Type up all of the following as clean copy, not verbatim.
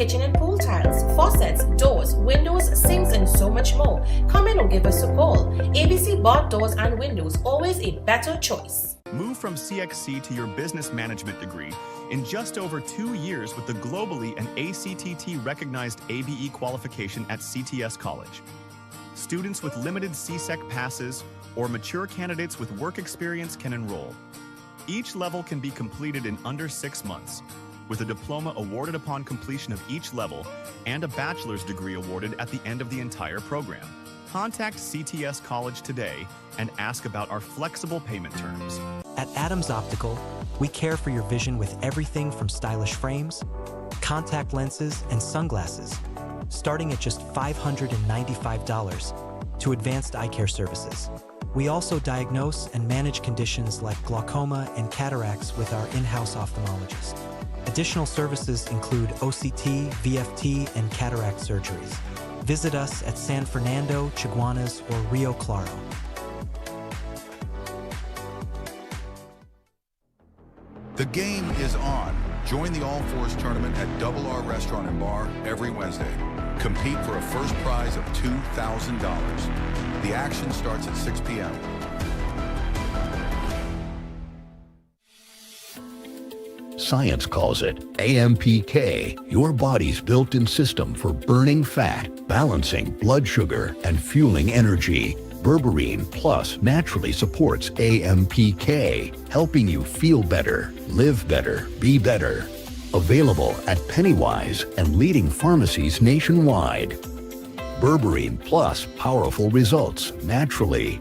kitchen and pool tiles, faucets, doors, windows, sinks, and so much more. Come in or give us a call. ABC Bar Doors and Windows, always a better choice. Move from CXC to your business management degree in just over 2 years with the globally and ACTT recognized ABE qualification at CTS College. Students with limited CSEC passes or mature candidates with work experience can enroll. Each level can be completed in under 6 months, with a diploma awarded upon completion of each level and a bachelor's degree awarded at the end of the entire program. Contact CTS College today and ask about our flexible payment terms. At Adams Optical, we care for your vision with everything from stylish frames, contact lenses, and sunglasses, starting at just $595, to advanced eye care services. We also diagnose and manage conditions like glaucoma and cataracts with our in-house ophthalmologist. Additional services include OCT, VFT, and cataract surgeries. Visit us at San Fernando, Chaguanas, or Rio Claro. The game is on. Join the All-Fours tournament at Double R Restaurant and Bar every Wednesday. Compete for a first prize of $2,000. The action starts at 6 p.m. Science calls it AMPK, your body's built-in system for burning fat, balancing blood sugar, and fueling energy. Berberine Plus naturally supports AMPK, helping you feel better, live better, be better. Available at Pennywise and leading pharmacies nationwide. Berberine Plus, powerful results naturally.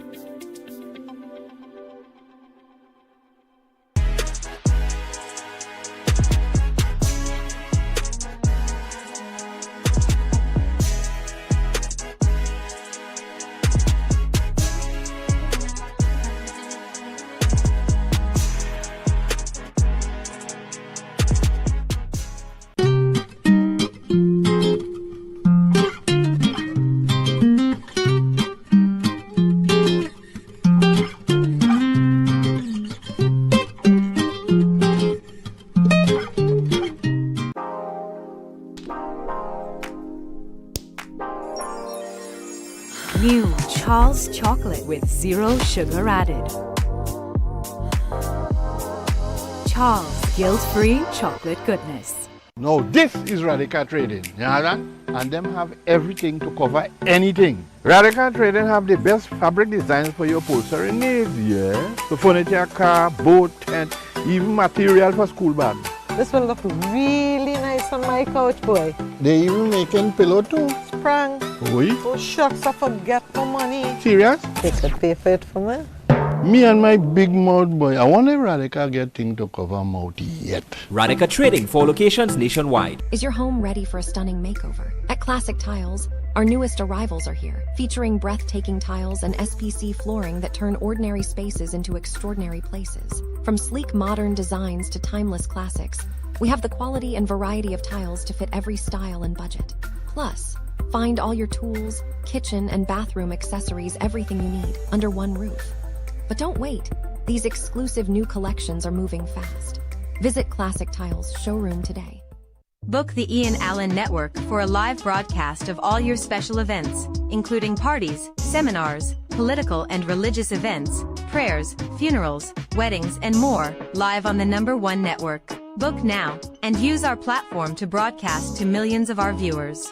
New Charles chocolate with 0 sugar added. Charles guilt-free chocolate goodness. Now this is Radical Trading, you know that? And them have everything to cover anything. Radical Trading have the best fabric designs for your upholstery needs, yeah? So furniture, car, boat, tent, even material for school bags. This will look really nice on my couch, boy. They even making pillow too. Sprang. Oui? Oh shucks, I forget the money. Serious? They could pay for it for me. Me and my big mouth boy, I want a Radical get thing to cover mouth yet. Radical Trading, 4 locations nationwide. Is your home ready for a stunning makeover? At Classic Tiles, our newest arrivals are here, featuring breathtaking tiles and SPC flooring that turn ordinary spaces into extraordinary places. From sleek modern designs to timeless classics, we have the quality and variety of tiles to fit every style and budget. Plus, find all your tools, kitchen and bathroom accessories, everything you need, under one roof. But don't wait. These exclusive new collections are moving fast. Visit Classic Tiles showroom today. Book the I.A.N Network for a live broadcast of all your special events, including parties, seminars, political and religious events, prayers, funerals, weddings, and more, live on the #1 network. Book now and use our platform to broadcast to millions of our viewers.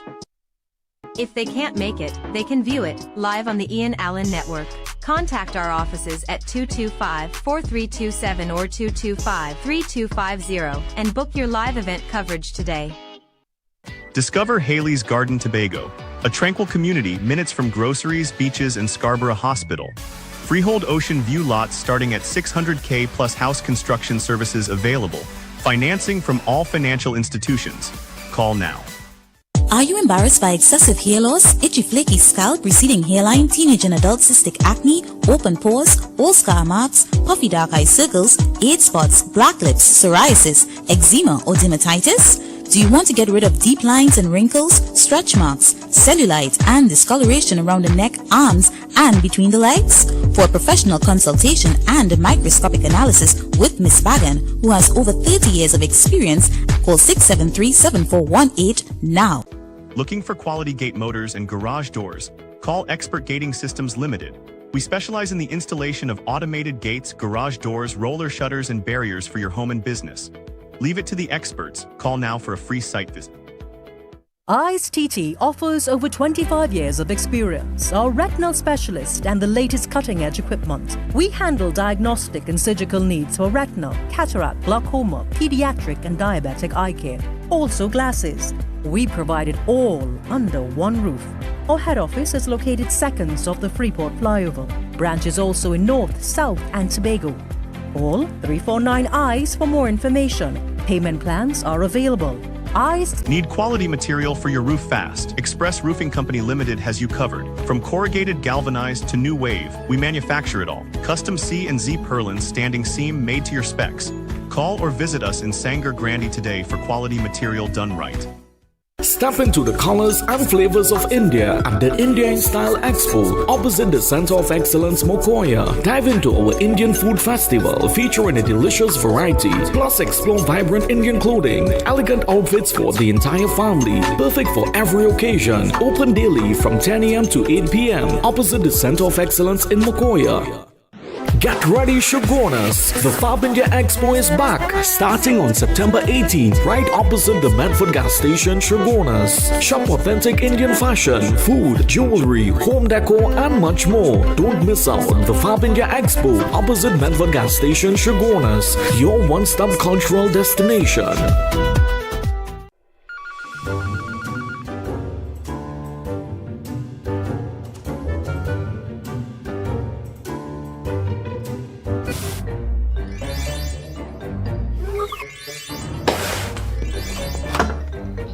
If they can't make it, they can view it live on the I.A.N Network. Contact our offices at 225-4327 or 225-3250 and book your live event coverage today. Discover Haley's Garden Tobago, a tranquil community minutes from groceries, beaches, and Scarborough Hospital. Freehold ocean view lots starting at $600K plus house construction services available. Financing from all financial institutions. Call now. Are you embarrassed by excessive hair loss, itchy flaky scalp, receding hairline, teenage and adult cystic acne, open pores, old scar marks, puffy dark eye circles, age spots, black lips, psoriasis, eczema or dermatitis? Do you want to get rid of deep lines and wrinkles, stretch marks, cellulite, and discoloration around the neck, arms, and between the legs? For a professional consultation and a microscopic analysis with Miss Bagan, who has over 30 years of experience, call 673-7418 now. Looking for quality gate motors and garage doors? Call Expert Gating Systems Limited. We specialize in the installation of automated gates, garage doors, roller shutters, and barriers for your home and business. Leave it to the experts. Call now for a free site visit. I.A.N TT offers over 25 years of experience, are retinal specialist and the latest cutting-edge equipment. We handle diagnostic and surgical needs for retinal, cataract, glaucoma, pediatric and diabetic eye care. Also glasses. We provide it all under one roof. Our head office is located seconds off the Freeport flyover. Branches also in North, South and Tobago. Call 349-EYES for more information. Payment plans are available. Need quality material for your roof fast? Express Roofing Company Limited has you covered. From corrugated galvanized to new wave, we manufacture it all. Custom C and Z purlins standing seam made to your specs. Call or visit us in Sangre Grande today for quality material done right. Step into the colors and flavors of India at the India in Style Expo opposite the Center of Excellence Mokoya. Dive into our Indian Food Festival featuring a delicious variety, plus explore vibrant Indian clothing, elegant outfits for the entire family, perfect for every occasion. Open daily from 10 a.m. to 8 p.m. opposite the Center of Excellence in Mokoya. Get ready, Shogunas! The Fab India Expo is back, starting on September 18th, right opposite the Medford gas station, Shogunas. Shop authentic Indian fashion, food, jewelry, home decor, and much more. Don't miss out on the Fab India Expo opposite Medford gas station, Shogunas, your one-stop cultural destination.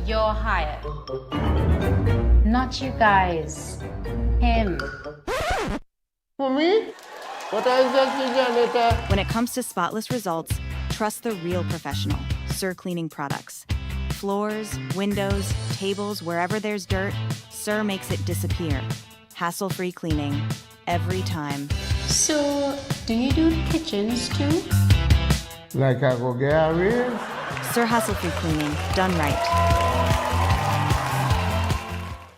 You're hired. Not you guys. Him. For me? What is that? When it comes to spotless results, trust the real professional, Sir Cleaning Products. Floors, windows, tables, wherever there's dirt, Sir makes it disappear. Hassle-free cleaning, every time. So, do you do kitchens too? Like I go get a raise? Sir Hassle-free cleaning, done right.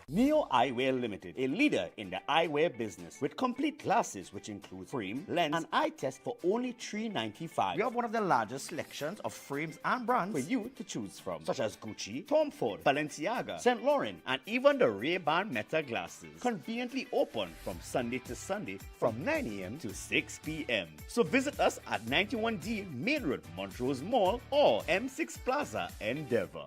Neo Eyewear Limited, a leader in the eyewear business with complete glasses which include frame, lens, and eye test for only $395. We have one of the largest selections of frames and brands for you to choose from, such as Gucci, Tom Ford, Balenciaga, St. Laurent, and even the Ray-Ban Meta glasses. Conveniently open from Sunday to Sunday from 9 a.m. to 6 p.m. So visit us at 91D Main Road, Montrose Mall, or M6 Plaza, Endeavor.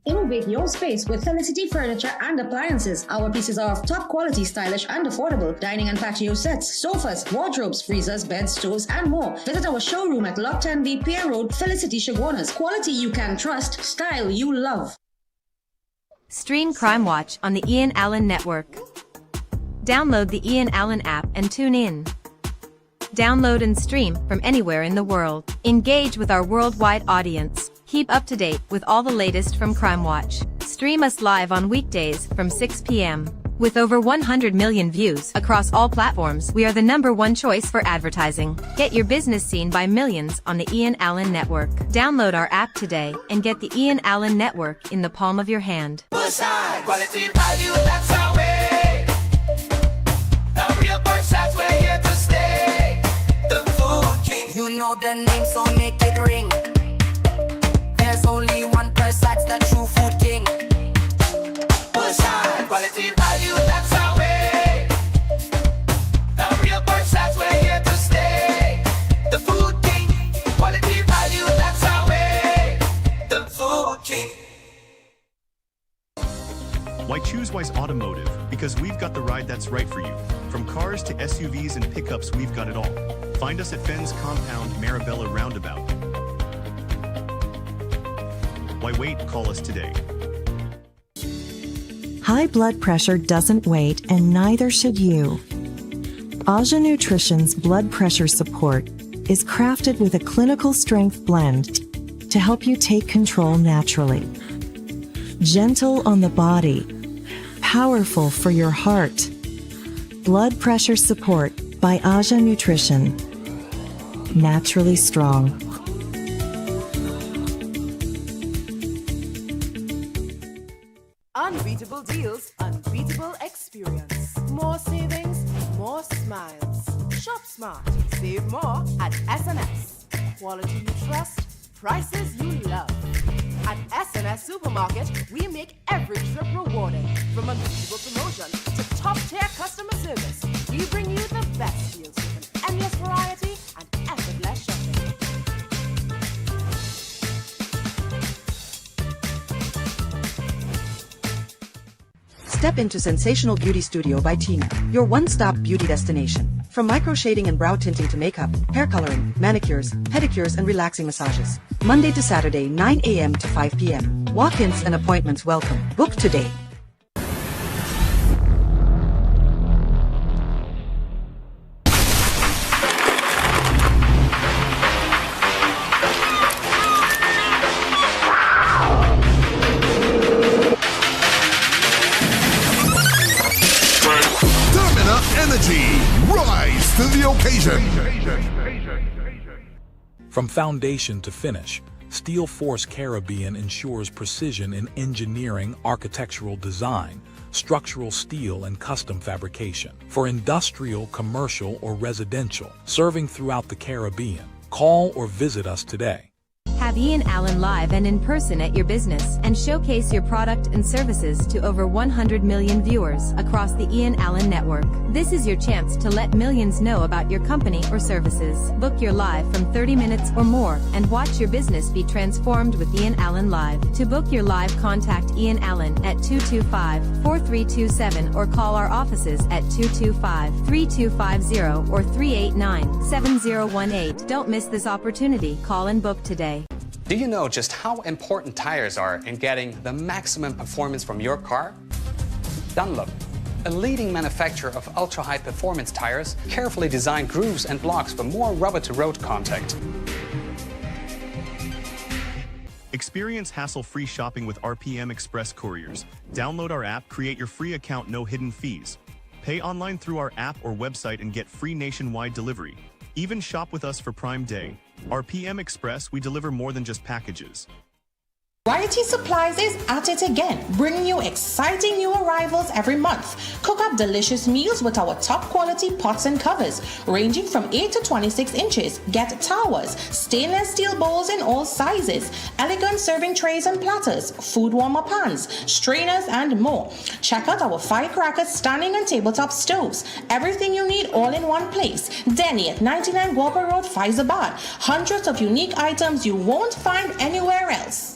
Innovate your space with Felicity Furniture and Appliances. Our pieces are of top quality, stylish and affordable. Dining and patio sets, sofas, wardrobes, freezers, beds, stoves and more. Visit our showroom at Lot 10B Pier Road, Felicity Shogunas. Quality you can trust, style you love. Stream Crime Watch on the Ian Allen Network. Download the Ian Allen app and tune in. Download and stream from anywhere in the world. Engage with our worldwide audience. Keep up to date with all the latest from Crime Watch. Stream us live on weekdays from 6 p.m. With over 100 million views across all platforms, we are the #1 choice for advertising. Get your business seen by millions on the Ian Allen Network. Download our app today and get the Ian Allen Network in the palm of your hand. Quality value, that's our way. The real Versace, we're here to stay. The Food King, you know the name, so make it ring. There's only one Versace, the true Food King. Versace, quality value, that's our way. The real Versace, we're here to stay. The Food King, quality value, that's our way. The Food King. Why choose Wise Automotive? Because we've got the ride that's right for you. From cars to SUVs and pickups, we've got it all. Find us at Fens Compound, Marabella Roundabout. Why wait? Call us today. High blood pressure doesn't wait, and neither should you. Aja Nutrition's blood pressure support is crafted with a clinical strength blend to help you take control naturally. Gentle on the body, powerful for your heart. Blood pressure support by I.A.N Nutrition. Naturally strong. Unbeatable deals, unbeatable experience. More savings, more smiles. Shop smart, save more at S&S. Quality you trust, prices you love. At S&S Supermarket, we make every trip rewarding. From unbeatable promotion to top-tier customer service, we bring you the best deals with an endless variety and effortless shopping. Step into Sensational Beauty Studio by Tina, your one-stop beauty destination. From micro shading and brow tinting to makeup, hair coloring, manicures, pedicures, and relaxing massages. Monday to Saturday, 9 a.m. to 5 p.m. Walk-ins and appointments welcome. Book today. Rise to the occasion. From foundation to finish, Steel Force Caribbean ensures precision in engineering, architectural design, structural steel, and custom fabrication. For industrial, commercial, or residential, serving throughout the Caribbean, call or visit us today. Have I.A.N live and in person at your business and showcase your product and services to over 100 million viewers across the I.A.N network. This is your chance to let millions know about your company or services. Book your live from 30 minutes or more and watch your business be transformed with I.A.N Live. To book your live, contact I.A.N at 225-4327 or call our offices at 225-3250 or 389-7018. Don't miss this opportunity. Call and book today. Do you know just how important tires are in getting the maximum performance from your car? Dunlop, a leading manufacturer of ultra-high performance tires, carefully designed grooves and blocks for more rubber-to-road contact. Experience hassle-free shopping with RPM Express couriers. Download our app, create your free account, no hidden fees. Pay online through our app or website and get free nationwide delivery. Even shop with us for Prime Day. RPM Express, we deliver more than just packages. Variety Supplies is at it again, bringing you exciting new arrivals every month. Cook up delicious meals with our top quality pots and covers, ranging from 8 to 26 inches. Get towers, stainless steel bowls in all sizes, elegant serving trays and platters, food warmer pans, strainers, and more. Check out our firecrackers, standing and tabletop stoves. Everything you need all in one place. Denny at 99 Walper Road, Faizabad. Hundreds of unique items you won't find anywhere else.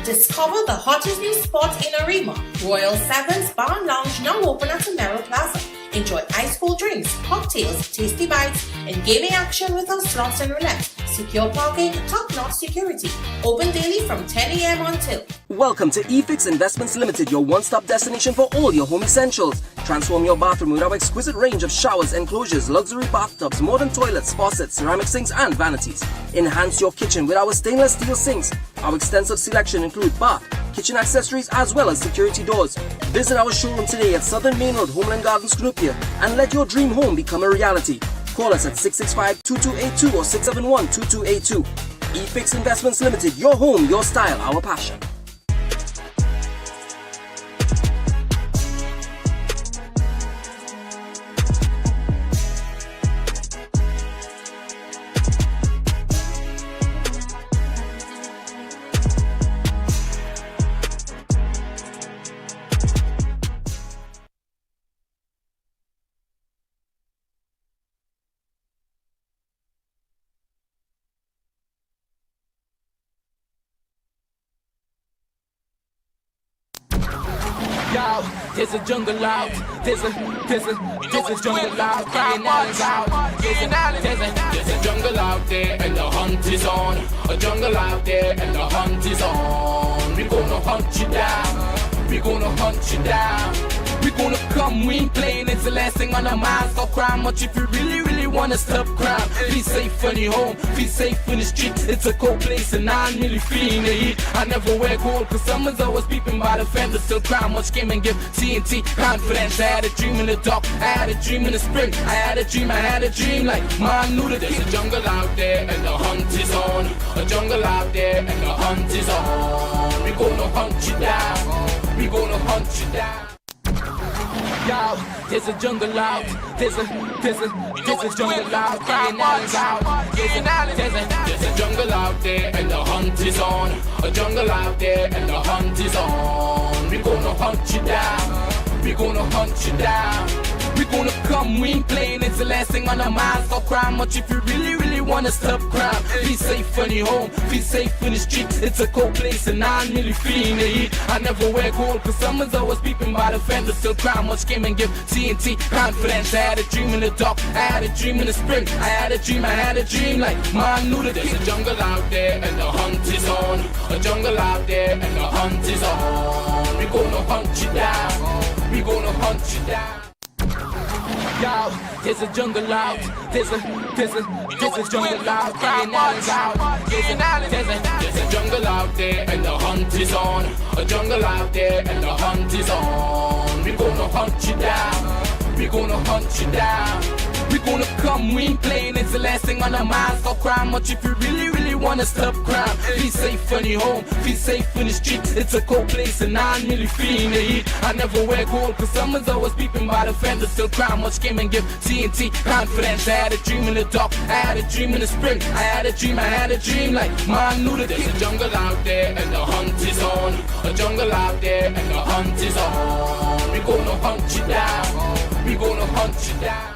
Discover the hottest new spot in Arima. Royal Sevens Bar and Lounge now open at Mero Plaza. Enjoy ice cold drinks, cocktails, tasty bites, and gaming action with our slots and roulette. Secure parking, top-notch security. Open daily from 10 a.m. until. Welcome to eFix Investments Limited, your one-stop destination for all your home essentials. Transform your bathroom with our exquisite range of showers, enclosures, luxury bathtubs, modern toilets, faucets, ceramic sinks, and vanities. Enhance your kitchen with our stainless steel sinks. Our extensive selection includes bath, kitchen accessories, as well as security doors. Visit our showroom today at Southern Main Road, Homeland Gardens, Cunupia, and let your dream home become a reality. Call us at 665-2282 or 671-2282. eFix Investments Limited, your home, your style, our passion. Yo, there's a jungle out. There's a jungle out. I.A.N out. There's a jungle out there and the hunt is on. A jungle out there and the hunt is on. We gonna hunt you down. We gonna hunt you down. We gonna come, we ain't playing, it's the last thing on our minds. Stop crime much if you really wanna stop crime. Be safe when you home, be safe in the street. It's a cold place and I'm really feeling the heat. I never wear gold cause someone's always peeping by the fender. Still crime much game and give TNT confidence. I had a dream in the dark, I had a dream in the spring. I had a dream like man knew that there's a jungle out there and the hunt is on. A jungle out there and the hunt is on. We gonna hunt you down. We gonna hunt you down. Yo, there's a jungle out. There's a jungle out. I.A.N out. There's a jungle out there and the hunt is on. A jungle out there and the hunt is on. We gonna hunt you down. We gonna hunt you down. We gonna come, we ain't playing, it's the last thing on our minds. Stop crime much if you really wanna stop crime. Be safe when you home, be safe in the street. It's a cold place and I'm really feeling the heat. I never wear gold cause someone's always peeping by the fender. Still crime much game and give TNT confidence. I had a dream in the dark, I had a dream in the spring. I had a dream like man knew that there's a jungle out there and the hunt is on. A jungle out there and the hunt is on. We gonna hunt you down. We gonna hunt you down. Yo, there's a jungle out. There's a jungle out. I.A.N out. There's a jungle out there and the hunt is on. A jungle out there and the hunt is on. We gonna hunt you down. We gonna hunt you down. We gonna come, we ain't playing, it's the last thing on our minds. Stop crime much if you really wanna stop crime. Be safe when you home, be safe in the street. It's a cold place and I'm really feeling the heat. I never wear gold cause someone's always peeping by the fender. Still crime much game and give TNT confidence. I had a dream in the dark, I had a dream in the spring. I had a dream like man knew that there's a jungle out there and the hunt is on. A jungle out there and the hunt is on. We gonna hunt you down. We gonna hunt you down.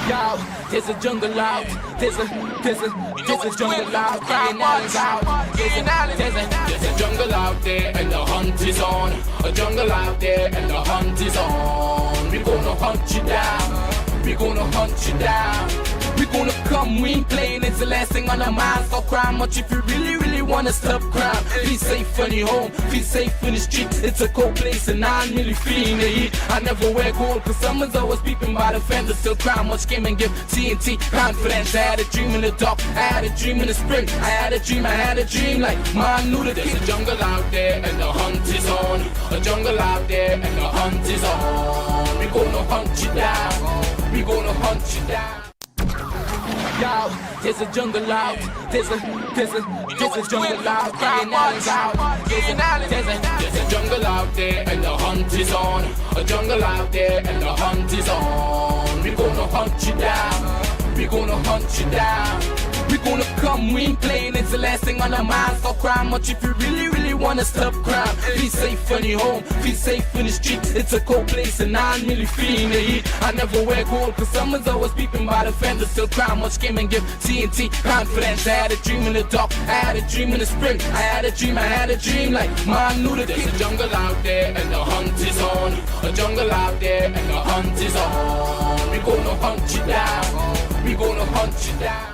Yo, there's a jungle out. There's a jungle out. I.A.N out. There's a jungle out there and the hunt is on. A jungle out there and the hunt is on. We gonna hunt you down. We gonna hunt you down. We gonna come, we ain't playing, it's the last thing on our minds. Stop crime much if you really wanna stop crime. Be safe when you home, be safe in the street. It's a cold place and I'm really feeling the heat. I never wear gold cause someone's always peeping by the fender. Still crime much game and give TNT confidence. I had a dream in the dark, I had a dream in the spring. I had a dream like man knew that there's a jungle out there and the hunt is on. A jungle out there and the hunt is on. We gonna hunt you down. We gonna hunt you down. Yo, there's a jungle out. There's a jungle out. I.A.N out. There's a jungle out there and the hunt is on. A jungle out there and the hunt is on. We gonna hunt you down. We gonna hunt you down. We gonna come, we ain't playing, it's the last thing on our minds. Stop crime much if you really wanna stop crime. Be safe when you home, be safe in the street. It's a cold place and I'm really feeling the heat. I never wear gold cause someone's always peeping by the fender. Still crime much game and give TNT confidence. I had a dream in the dark, I had a dream in the spring. I had a dream like man knew that there's a jungle out there and the hunt is on. A jungle out there and the hunt is on. We gonna hunt you down. We gonna hunt you down.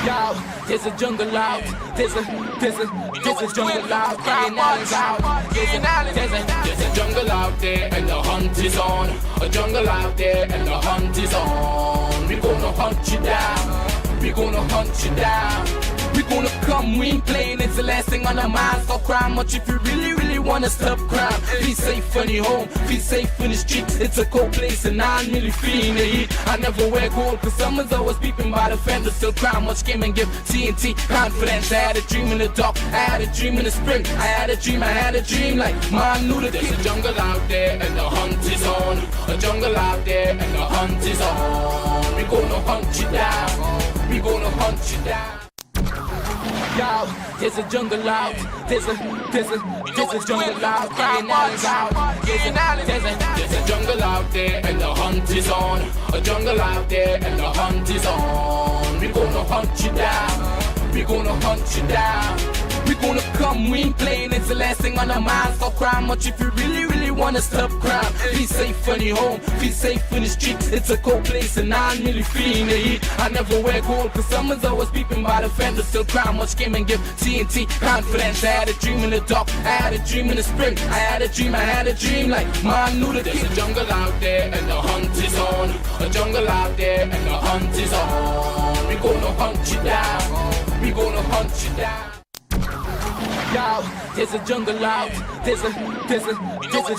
Yo, there's a jungle out. There's a jungle out. I.A.N out. There's a jungle out there and the hunt is on. A jungle out there and the hunt is on. We gonna hunt you down. We gonna hunt you down. We gonna come, we ain't playing, it's the last thing on our minds. Stop crime much if you really wanna stop crime. Be safe when you home, be safe in the street. It's a cold place and I'm really feeling the heat. I never wear gold cause someone's always peeping by the fender. Still crime much game and give TNT confidence. I had a dream in the dark, I had a dream in the spring. I had a dream like man knew that there's a jungle out there and the hunt is on. A jungle out there and the hunt is on. We gonna hunt you down. We gonna hunt you down. Yo, there's a jungle out. There's a jungle out. I.A.N out. There's a jungle out there and the hunt is on. A jungle out there and the hunt is on. We gonna hunt you down. We gonna hunt you down. We gonna come, we ain't playing, it's the last thing on our minds. Stop crime much if you really, really wanna stop crime. Be safe when you're home, be safe in the streets. It's a cold place and I'm really feeling the heat. I never wear gold cause someone's always peeping by the fender. Still crime much came and give TNT confidence. I had a dream in the dark, I had a dream in the spring. I had a dream like man knew that there's a jungle out there and the hunt is on. A jungle out there and the hunt is on. We gonna hunt you down, we gonna hunt you down. Yo, there's a jungle out, there's a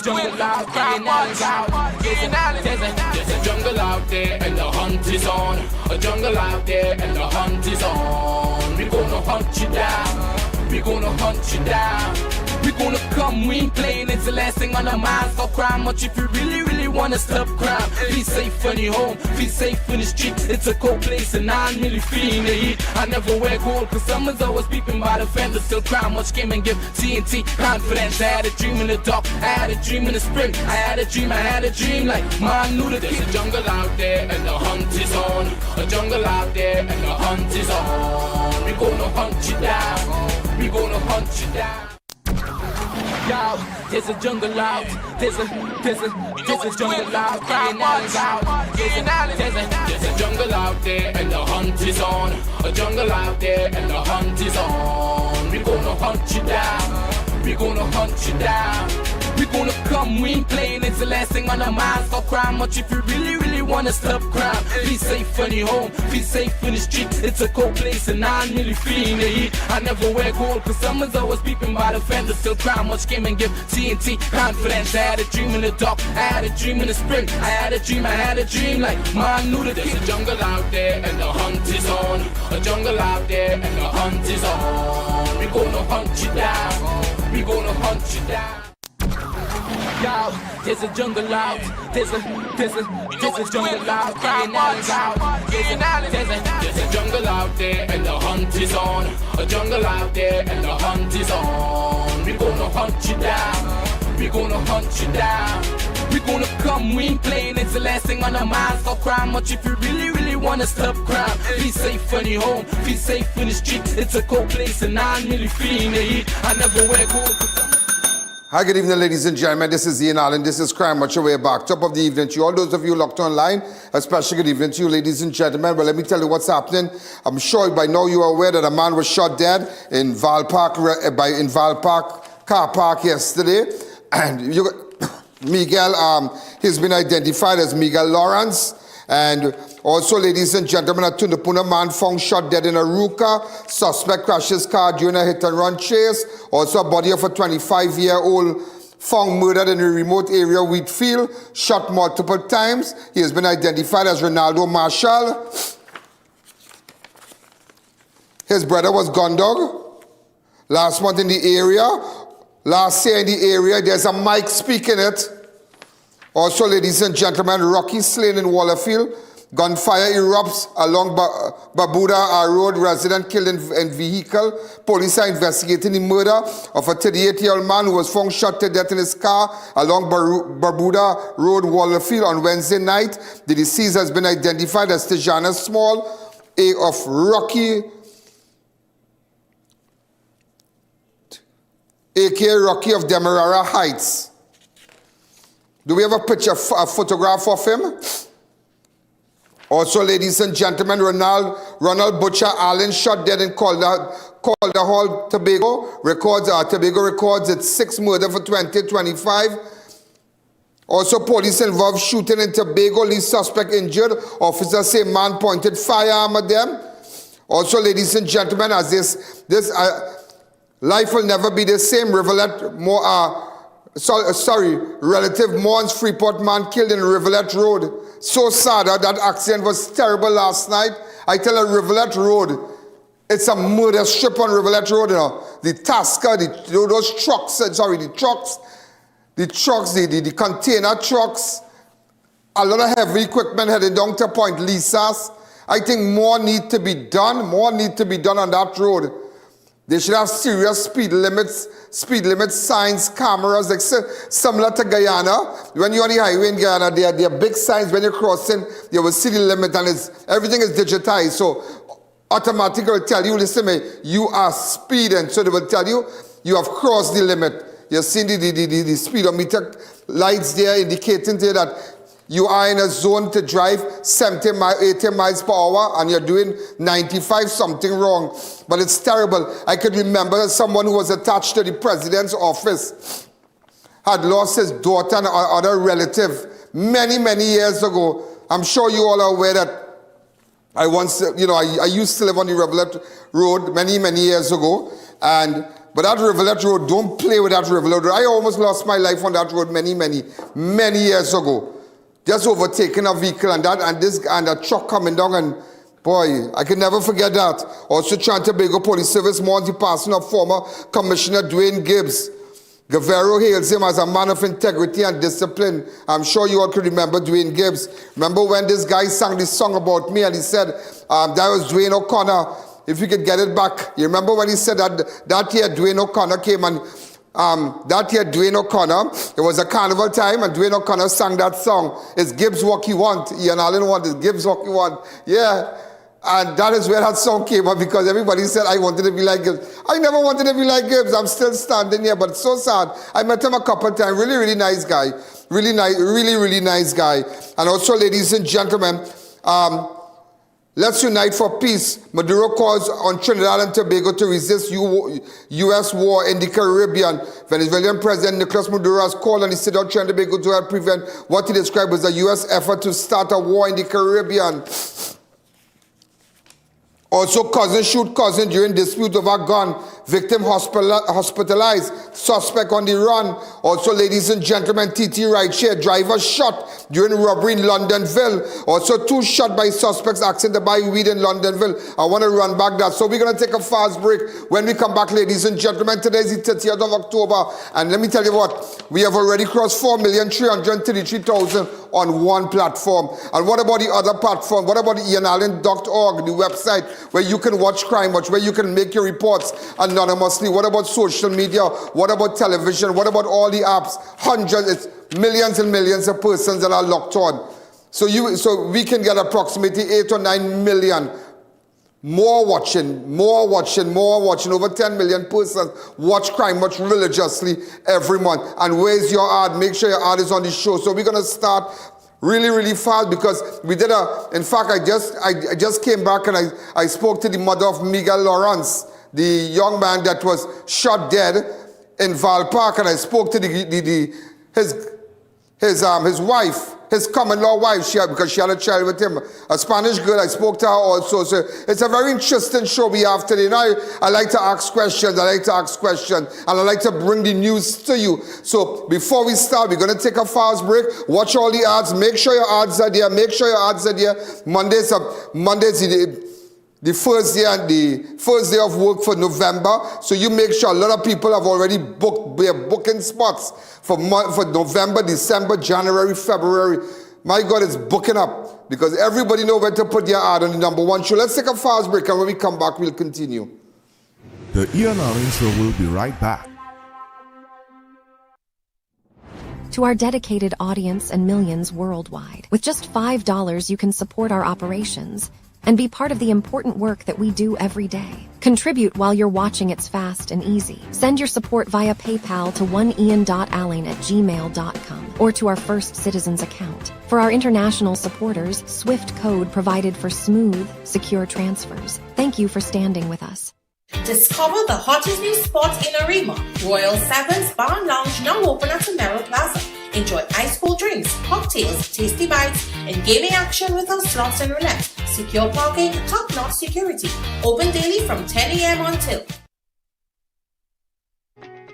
jungle out, Guyana's out. There's a jungle out there and the hunt is on. A jungle out there and the hunt is on. We gonna hunt you down, we gonna hunt you down. We gonna come, we ain't playing, it's the last thing on our minds. Stop crime much if you really, really wanna stop crime. Be safe when you're home, be safe in the streets. It's a cold place and I'm really feeling the heat. I never wear gold cause someone's always peeping by the fender. Still crime much came and give TNT confidence. I had a dream in the dark, I had a dream in the spring. I had a dream like man knew that there's a jungle out there and the hunt is on. A jungle out there and the hunt is on. We gonna hunt you down, we gonna hunt you down. Yo, there's a jungle out, there's a jungle out, Guyana's out. There's a jungle out there and the hunt is on. A jungle out there and the hunt is on. We gonna hunt you down, we gonna hunt you down. We gonna come, we ain't playing, it's the last thing on our minds. Stop crime much if you really, really wanna stop crime. Be safe when you're home, be safe in the streets. It's a cold place and I'm really feeling the heat. I never wear gold cause someone's always peeping by the fender. Still crime much came and give TNT confidence. I had a dream in the dark, I had a dream in the spring. I had a dream like man knew that there's a jungle out there and the hunt is on. A jungle out there and the hunt is on. We gonna hunt you down, we gonna hunt you down. Yo, there's a jungle out, there's a jungle out, Guyana's out. There's a jungle out there and the hunt is on. A jungle out there and the hunt is on. We gonna hunt you down, we gonna hunt you down. We gonna come, we ain't playing, it's the last thing on our minds. Stop crime much if you really, really wanna stop crime. Be safe when you're home, be safe in the streets. It's a cold place and I'm really feeling the heat. I never wear gold. Hi, good evening, ladies and gentlemen. This is I.A.N. This is Crime Watch Away back. Top of the evening to you. All those of you locked online, especially good evening to you, ladies and gentlemen. Well, let me tell you what's happening. I'm sure by now you are aware that a man was shot dead in Valpark car park yesterday. And Miguel, he's been identified as Miguel Lawrence. And also, ladies and gentlemen, a Tunapuna man found shot dead in Arouca. Suspect crashed his car during a hit-and-run chase. Also, a body of a 25-year-old found murdered in a remote area, Wheatfield, shot multiple times. He has been identified as Ronaldo Marshall. His brother was Gondog. Last month in the area, last year in the area, there's a mic speaking it. Also, ladies and gentlemen, Rocky slain in Wallerfield. Gunfire erupts along Barbuda Road. Resident killed in vehicle. Police are investigating the murder of a 38-year-old man who was found shot to death in his car along Barbuda Road, Wallerfield on Wednesday night. The deceased has been identified as Tijana Small, of Rocky, aka Rocky of Demerara Heights. Do we have a picture, a photograph of him? Also, ladies and gentlemen, Ronald Butcher Allen shot dead in Calder Hall, Tobago. Tobago records its 6th murder for 2025. Also, police involved shooting in Tobago, lead suspect injured. Officers say man pointed firearm at them. Also, ladies and gentlemen, as this life will never be the same. Relative mourns Freeport man killed in Rivulet Road. So sad that accident was terrible last night. I tell you, Rivulet Road, it's a murder strip on Rivulet Road, you know. The Tasker, those trucks, the container trucks, a lot of heavy equipment heading down to Point Lisas. I think more need to be done on that road. They should have serious speed limit signs, cameras, like similar to Guyana. When you're on the highway in Guyana, there are big signs when you're crossing. You will see the limit, and everything is digitized. So automatically will tell you, listen me, you are speeding. So they will tell you, you have crossed the limit. You've seen the speedometer lights there indicating there that you are in a zone to drive 70 80 miles per hour and you're doing 95, something wrong. But it's terrible. I could remember someone who was attached to the president's office had lost his daughter and other relative many, many years ago. I'm sure you all are aware that I once, I used to live on the Rivulet Road many, many years ago. But that Rivulet Road, don't play with that Rivulet Road. I almost lost my life on that road many, many, many years ago. Just overtaking a vehicle and a truck coming down, and boy, I can never forget that. Also trying to big up police service, more the passing of former Commissioner Dwayne Gibbs. Guevara hails him as a man of integrity and discipline. I'm sure you all could remember Dwayne Gibbs. Remember when this guy sang this song about me and he said, that was Dwayne O'Connor, if you could get it back. You remember when he said that year Dwayne O'Connor came and that year Dwayne O'Connor, it was a carnival time and Dwayne O'Connor sang that song. It's Gibbs What You Want. I.A.N want is Gibbs What You Want. Yeah. And that is where that song came up because everybody said I wanted to be like Gibbs. I never wanted to be like Gibbs. I'm still standing here, but it's so sad. I met him a couple of times. Really, really nice guy. Really nice, really, really nice guy. And also, ladies and gentlemen, let's unite for peace. Maduro calls on Trinidad and Tobago to resist U.S. war in the Caribbean. Venezuelan President Nicolas Maduro has called on the state of Trinidad and Tobago to help prevent what he described as a U.S. effort to start a war in the Caribbean. Also, cousin shoot cousin during dispute over gun. Victim hospitalized. Suspect on the run. Also, ladies and gentlemen, TT rideshare driver shot during robbery in Londonville. Also, 2 shot by suspects asking to buy weed in Londonville. I want to run back that. So we're going to take a fast break. When we come back, ladies and gentlemen, today is the 30th of October. And let me tell you what, we have already crossed 4,333,000 on one platform. And what about the other platform? What about the ianalleyne.org, the website where you can watch Crime Watch, where you can make your reports anonymously? What about social media? What about television? What about all the apps? Hundreds, millions and millions of persons that are locked on. So we can get approximately 8 or 9 million more watching. Over 10 million persons watch Crime Watch religiously every month. And where's your ad? Make sure your ad is on the show. So we're going to start really, really fast because we did in fact, I just came back and I spoke to the mother of Miguel Lawrence, the young man that was shot dead in Valpark, and I spoke to his wife, his common-law wife, because she had a child with him, a Spanish girl. I spoke to her also. So it's a very interesting show we have today. Now, I like to ask questions, and I like to bring the news to you. So before we start, we're going to take a fast break. Watch all the ads. Make sure your ads are there. Monday's the first day of work for November. So you make sure a lot of people have already booked. We are booking spots for November, December, January, February. My God, it's booking up because everybody knows where to put their ad on the number 1 show. Let's take a fast break, and when we come back, we'll continue. The I.A.N Show will be right back. To our dedicated audience and millions worldwide, with just $5 you can support our operations and be part of the important work that we do every day. Contribute while you're watching. It's fast and easy. Send your support via PayPal to oneian.alleyne@gmail.com or to our First Citizens account. For our international supporters, SWIFT code provided for smooth, secure transfers. Thank you for standing with us. Discover the hottest new spots in Arima. Royal Sevens Bar and Lounge now open at Samara Plaza. Enjoy ice cold drinks, cocktails, tasty bites, and gaming action with our slots and roulette. Secure parking, top-notch security. Open daily from 10 a.m. until.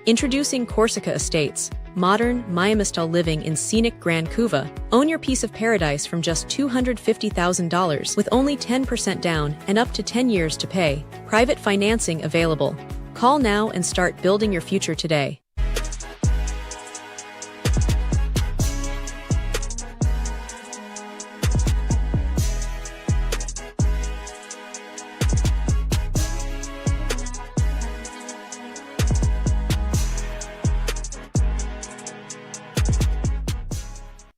Introducing Corsica Estates, modern Miami-style living in scenic Grand Couva. Own your piece of paradise from just $250,000 with only 10% down and up to 10 years to pay. Private financing available. Call now and start building your future today.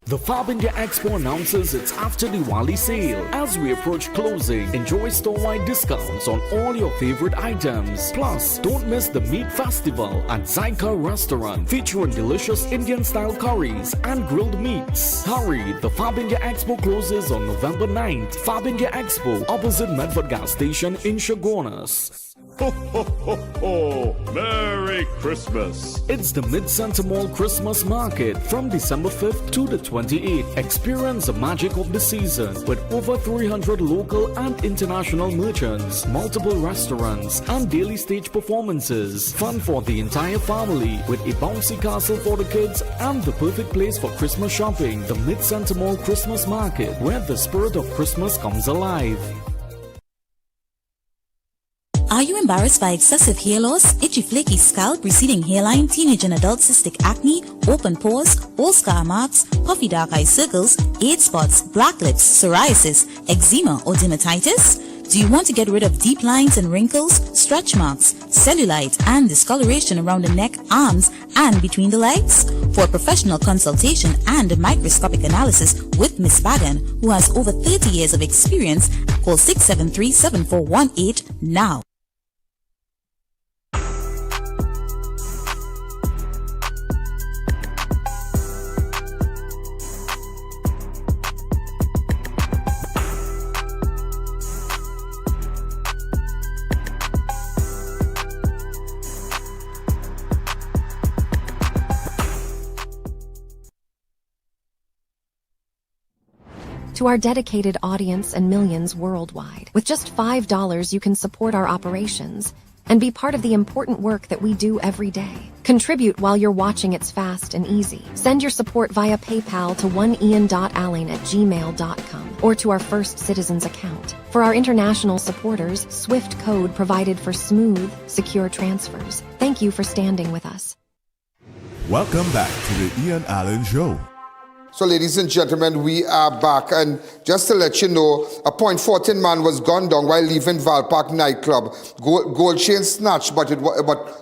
The Fab India Expo announces its after Diwali sale. As we approach closing, enjoy store-wide discounts on all your favorite items. Plus, don't miss the Meat Festival at Zyka Restaurant, featuring delicious Indian-style curries and grilled meats. Hurry, the Fab India Expo closes on November 9th. Fab India Expo, opposite Medford Gas Station in Chaguanas. Ho, ho, ho, ho! Merry Christmas! It's the Mid-Center Mall Christmas Market from December 5th to the 28th. Experience the magic of the season with over 300 local and international merchants, multiple restaurants, and daily stage performances. Fun for the entire family with a bouncy castle for the kids and the perfect place for Christmas shopping. The Mid-Center Mall Christmas Market, where the spirit of Christmas comes alive. Are you embarrassed by excessive hair loss, itchy flaky scalp, receding hairline, teenage and adult cystic acne, open pores, old scar marks, puffy dark eye circles, age spots, black lips, psoriasis, eczema or dermatitis? Do you want to get rid of deep lines and wrinkles, stretch marks, cellulite and discoloration around the neck, arms and between the legs? For a professional consultation and a microscopic analysis with Ms. Bagan, who has over 30 years of experience, call 673-7418 now. To our dedicated audience and millions worldwide, with just $5 you can support our operations and be part of the important work that we do every day. Contribute while you're watching. It's fast and easy. Send your support via PayPal to oneian.alleyne@gmail.com or to our First Citizens account. For our international supporters, SWIFT code provided for smooth, secure transfers. Thank you for standing with us. Welcome back to the I.A.N Show. So, ladies and gentlemen, we are back. And just to let you know, a .14 man was gunned down while leaving Valpark nightclub. Gold chain snatched, but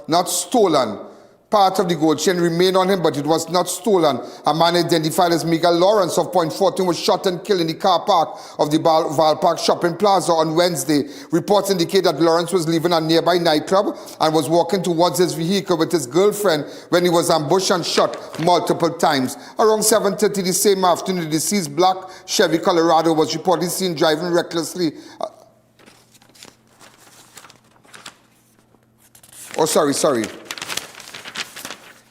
not stolen. Part of the gold chain remained on him, but it was not stolen. A man identified as Miguel Lawrence of .14 was shot and killed in the car park of the Valpark Shopping Plaza on Wednesday. Reports indicate that Lawrence was leaving a nearby nightclub and was walking towards his vehicle with his girlfriend when he was ambushed and shot multiple times. Around 7:30 the same afternoon, the deceased black Chevy Colorado was reportedly seen driving recklessly. Sorry.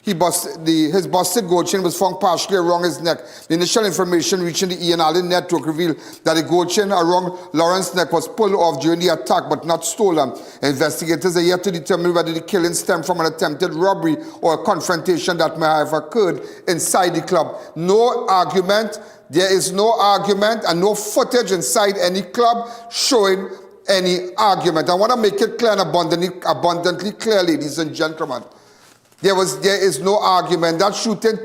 His busted gold chain was found partially around his neck. The initial information reaching the I.A.N network revealed that the gold chain around Lawrence's neck was pulled off during the attack but not stolen. Investigators are yet to determine whether the killing stemmed from an attempted robbery or a confrontation that may have occurred inside the club. No argument. There is no argument and no footage inside any club showing any argument. I want to make it clear and abundantly clear, ladies and gentlemen. There is no argument. That shooting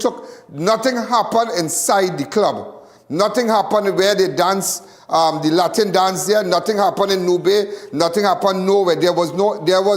nothing happened inside the club. Nothing happened where they dance, the Latin dance there. Nothing happened in Nube. Nothing happened nowhere. There was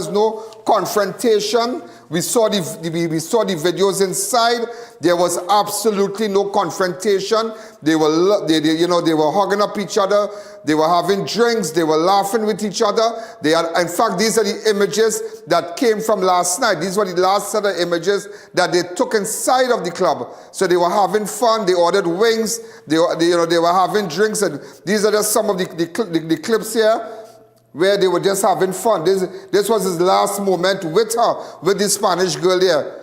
no confrontation. We saw the videos inside. There was absolutely no confrontation. They were hugging up each other. They were having drinks. They were laughing with each other. In fact, these are the images that came from last night. These were the last set of images that they took inside of the club. So they were having fun. They ordered wings. They were having drinks. And these are just some of the clips here, where they were just having fun. This was his last moment with the Spanish girl there,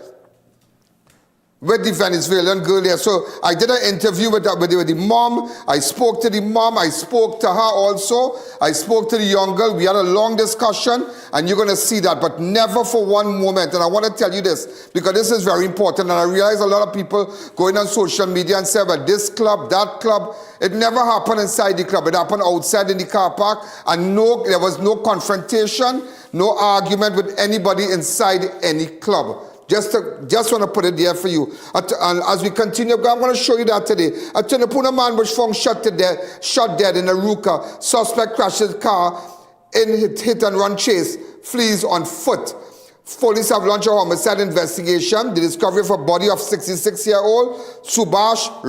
with the Venezuelan girl there. So I did an interview with the mom. I spoke to the mom. I spoke to her also. I spoke to the young girl. We had a long discussion, and you're going to see that, but never for one moment. And I want to tell you this, because this is very important. And I realize a lot of people going on social media and say, well, this club, that club. It never happened inside the club. It happened outside in the car park, and there was no confrontation, no argument with anybody inside any club. Just want to put it there for you. And as we continue, I'm going to show you that today. A Tunapuna man was found shot dead in Arouca. Suspect crashed his car in hit and run chase, flees on foot. Police have launched a homicide investigation. The discovery of a body of 66-year-old Subash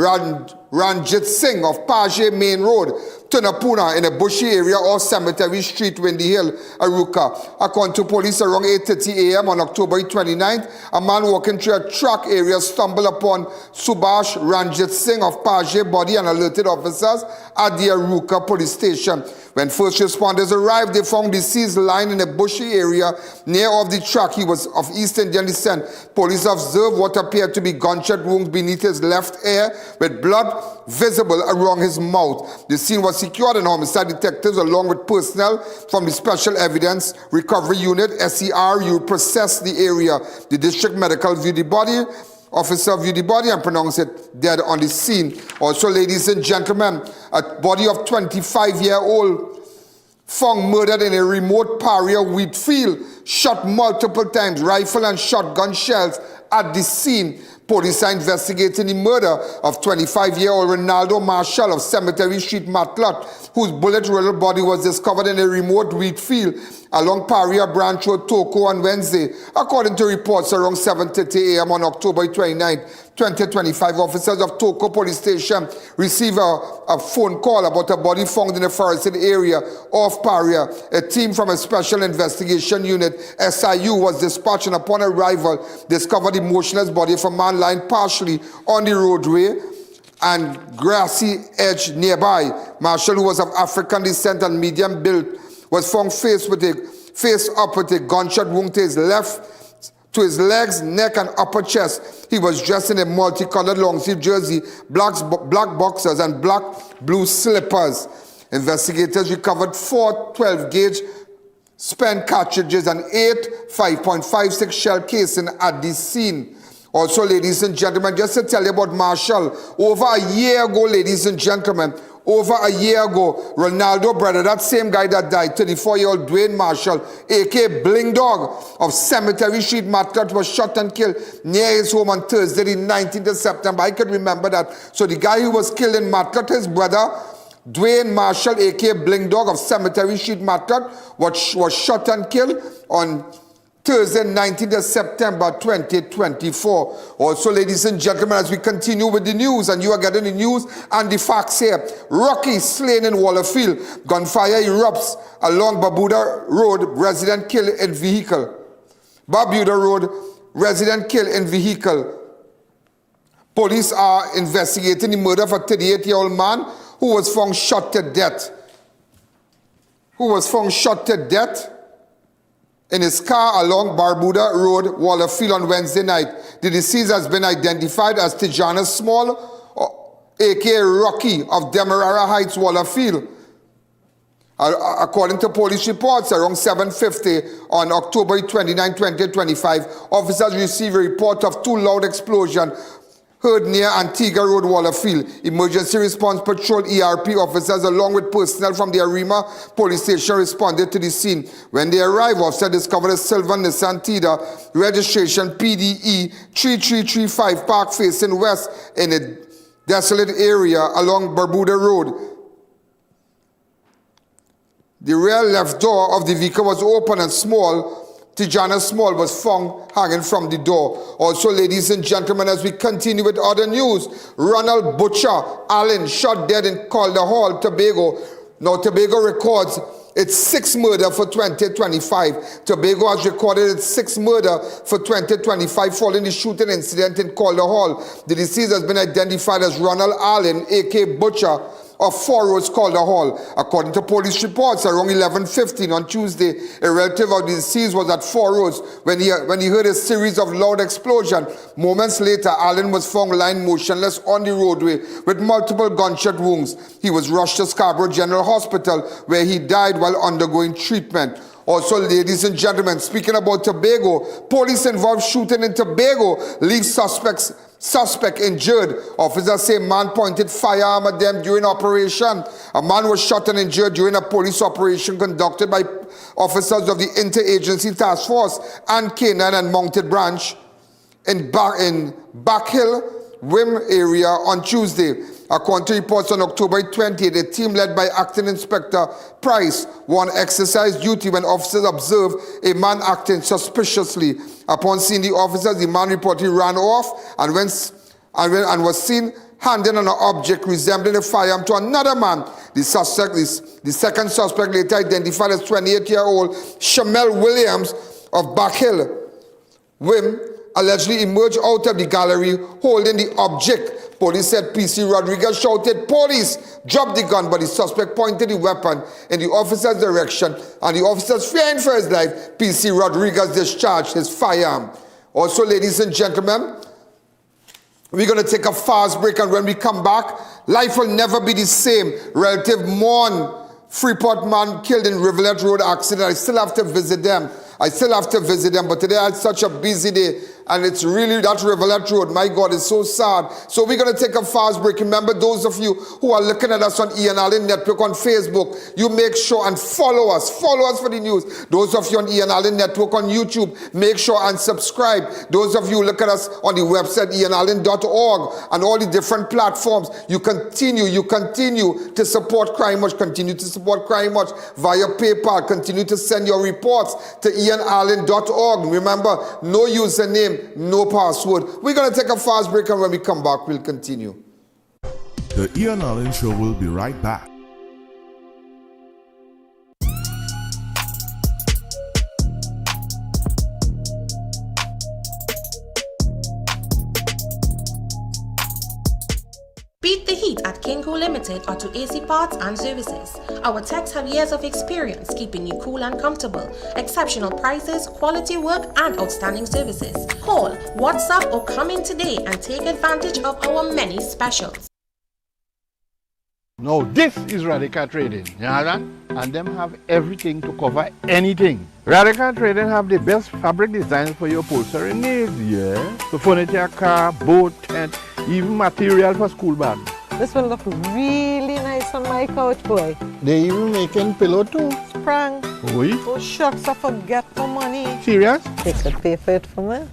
Ranjitsingh of Pasea Main Road, Tunapuna, in a bushy area off Cemetery Street, Windy Hill, Arouca. According to police, around 8:30 a.m. on October 29th, a man walking through a track area stumbled upon Subash Ranjitsingh of Pasea body and alerted officers at the Arouca police station. When first responders arrived, they found deceased lying in a bushy area near of the track. He was of East Indian descent. Police observed what appeared to be gunshot wounds beneath his left ear, with blood visible around his mouth. The scene was secured, and homicide detectives, along with personnel from the Special Evidence Recovery Unit (SERU), processed the area. The district medical viewed the body. Officer viewed the body and pronounced it dead on the scene. Also, ladies and gentlemen, a body of 25-year-old found murdered in a remote Pasea wheat field, shot multiple times, rifle and shotgun shells at the scene. Police are investigating the murder of 25-year-old Ronaldo Marshall of Cemetery Street, Matlat, whose bullet-riddled body was discovered in a remote wheat field along Pasea Branch Road, Toko, on Wednesday. According to reports, around 7:30 a.m. on October 29, 2025, officers of Toko Police Station received a phone call about a body found in a forested area off Pasea. A team from a Special Investigation Unit, SIU, was dispatched, and upon arrival, discovered the motionless body of a man lying partially on the roadway and grassy edge nearby. Marshall, who was of African descent and medium build, was found face up with a gunshot wound to his legs, neck, and upper chest. He was dressed in a multicolored long-sleeve jersey, black boxers, and blue slippers. Investigators recovered 4 12-gauge spent cartridges and 8 5.56 shell casings at the scene. Also, ladies and gentlemen, just to tell you about Marshall, over a year ago, ladies and gentlemen, over a year ago, Ronaldo brother, that same guy that died, 34-year-old Dwayne Marshall, a.k.a. Bling Dog of Cemetery Street, Matlat, was shot and killed near his home on Thursday, the 19th of September. I could remember that. So the guy who was killed in Matlat, his brother, Dwayne Marshall, a.k.a. Bling Dog of Cemetery Street, Matlat, was shot and killed on Thursday, 19th of September 2024. Also, ladies and gentlemen, as we continue with the news, and you are getting the news and the facts here. Rocky slain in Wallerfield. Gunfire erupts along Barbuda Road. Resident killed in vehicle. Barbuda Road. Resident killed in vehicle. Police are investigating the murder of a 38-year-old man who was found shot to death. In his car along Barbuda Road, Wallerfield, on Wednesday night. The deceased has been identified as Tijana Small, a.k.a. Rocky of Demerara Heights, Wallerfield. According to police reports, around 7:50 on October 29, 2025, officers received a report of 2 loud explosions heard near Antigua Road, Wallerfield. Emergency Response Patrol ERP officers, along with personnel from the Arima police station, responded to the scene. When they arrived, officers discovered a silver Nissan Tida, registration PDE 3335, parked facing west in a desolate area along Barbuda Road. The rear left door of the vehicle was open, and Tijana Small was found hanging from the door. Also, ladies and gentlemen, as we continue with other news, Ronald Butcher Allen shot dead in Calder Hall, Tobago. Now, Tobago records its 6th murder for 2025. Tobago has recorded its 6th murder for 2025 following the shooting incident in Calder Hall. The deceased has been identified as Ronald Allen, a.k.a. Butcher, of 4 Roads, Calder Hall. According to police reports, around 11:15 on Tuesday, a relative of the deceased was at 4 Roads when he heard a series of loud explosions. Moments later, Allen was found lying motionless on the roadway with multiple gunshot wounds. He was rushed to Scarborough General Hospital, where he died while undergoing treatment. Also, ladies and gentlemen, speaking about Tobago, police involved shooting in Tobago leaves suspect injured. Officers say man pointed firearm at them during operation. A man was shot and injured during a police operation conducted by officers of the Interagency Task Force and Canine and Mounted Branch in Backhill, Wim area on Tuesday. According to reports on October 20th, a team led by Acting Inspector Price won exercise duty when officers observed a man acting suspiciously. Upon seeing the officers, the man reportedly ran off and was seen handing an object resembling a firearm to another man. The second suspect, later identified as 28-year-old Shamel Williams of Backhill, Wim, allegedly emerged out of the gallery holding the object. Police said PC Rodriguez shouted, "Police, drop the gun," but the suspect pointed the weapon in the officer's direction, and the officers, fearing for his life, PC Rodriguez discharged his firearm. Also, ladies and gentlemen, we're going to take a fast break, and when we come back, life will never be the same. Relative mourn Freeport man killed in Rivulet Road accident. I still have to visit them. But today I had such a busy day, and it's really that Rivulet Road. My God, it's so sad. So we're going to take a fast break. Remember, those of you who are looking at us on I.A.N Network on Facebook, you make sure and follow us. Follow us for the news. Those of you on I.A.N Network on YouTube, make sure and subscribe. Those of you who look at us on the website ianalleyne.org and all the different platforms, you continue to support Crime Watch. Continue to support Crime Watch via PayPal. Continue to send your reports to ianalleyne.org. Remember, no username, no password. We're going to take a fast break, and when we come back, we'll continue. The I.A.N Allen Show will be right back. Beat the heat at Kinko Limited Auto AC Parts and Services. Our techs have years of experience keeping you cool and comfortable. Exceptional prices, quality work, and outstanding services. Call, WhatsApp, or come in today and take advantage of our many specials. Now this is Radical Trading, you understand? And them have everything to cover anything. Radical Trading have the best fabric designs for your upholstery needs, yeah? The furniture, car, boat, tent, even material for school bags. This will look really nice on my couch, boy. They even making pillow too. Sprang. Oui? Oh shucks, I forget the money. Serious? They could pay for it for me.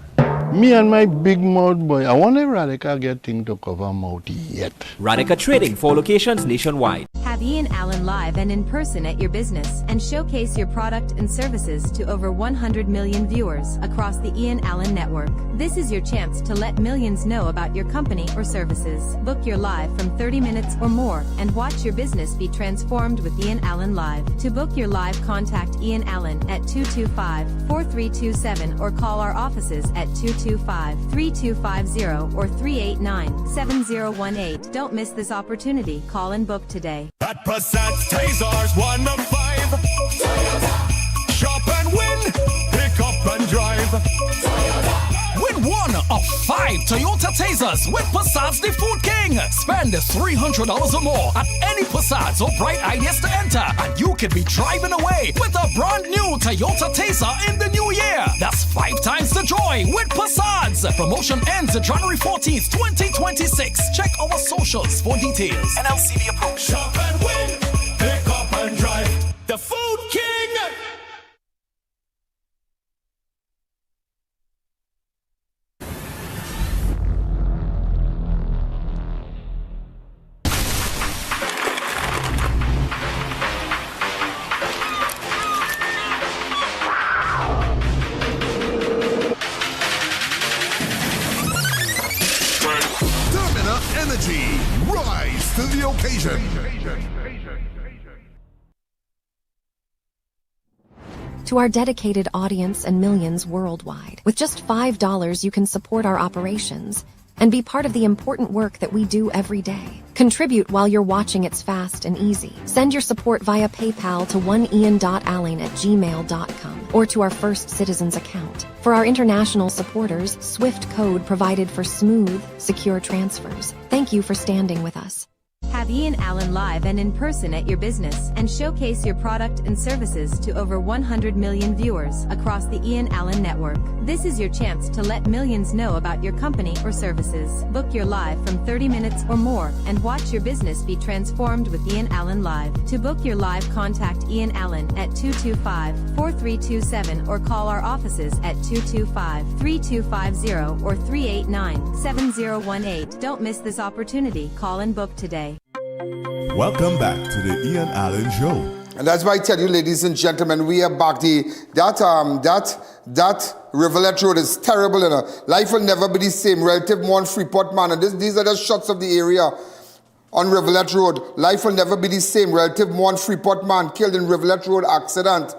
Me and my big mouth boy, I want a Radical get thing to cover mouth yet. Radical Trading, 4 locations nationwide. Have I.A.N Allen live and in person at your business and showcase your product and services to over 100 million viewers across the I.A.N Allen network. This is your chance to let millions know about your company or services. Book your live from 30 minutes or more and watch your business be transformed with I.A.N Allen Live. To book your live, contact I.A.N Allen at 225-4327 or call our offices at 225-3250 or 389-7018. Don't miss this opportunity. Call and book today. At Passat's Tasers 1 of 5. Toyota. Shop and win. Pick up and drive. Toyota. Win 1 of 5 Toyota Tasers with Passat's the Food King. Spend $300 or more at any Passat's or Bright Ideas to enter, and you could be driving away with a brand new Toyota Taser in the new year. That's 5 times the joy with Passat's. Promotion ends January 14th, 2026. Check our socials for details. NLCB approved. Shop and win. Pick up and drive. The Food King. Energy, rise to the occasion. To our dedicated audience and millions worldwide, with just $5 you can support our operations and be part of the important work that we do every day. Contribute while you're watching. It's fast and easy. Send your support via PayPal to oneian.allen@gmail.com or to our First Citizens account. For our international supporters, Swift code provided for smooth, secure transfers. Thank you for standing with us. Have I.A.N Allen live and in person at your business and showcase your product and services to over 100 million viewers across the I.A.N Allen network. This is your chance to let millions know about your company or services. Book your live from 30 minutes or more and watch your business be transformed with I.A.N Allen Live. To book your live, contact I.A.N Allen at 225-4327 or call our offices at 225-3250 or 389-7018. Don't miss this opportunity. Call and book today. Welcome back to the I.A.N Allen Show. And that's why I tell you, ladies and gentlemen, we are back. That Rivulet Road is terrible, you know. Life will never be the same. Relative mourn Freeport man. And these are the shots of the area on Rivulet Road. Life will never be the same. Relative mourn Freeport man killed in Rivulet Road accident.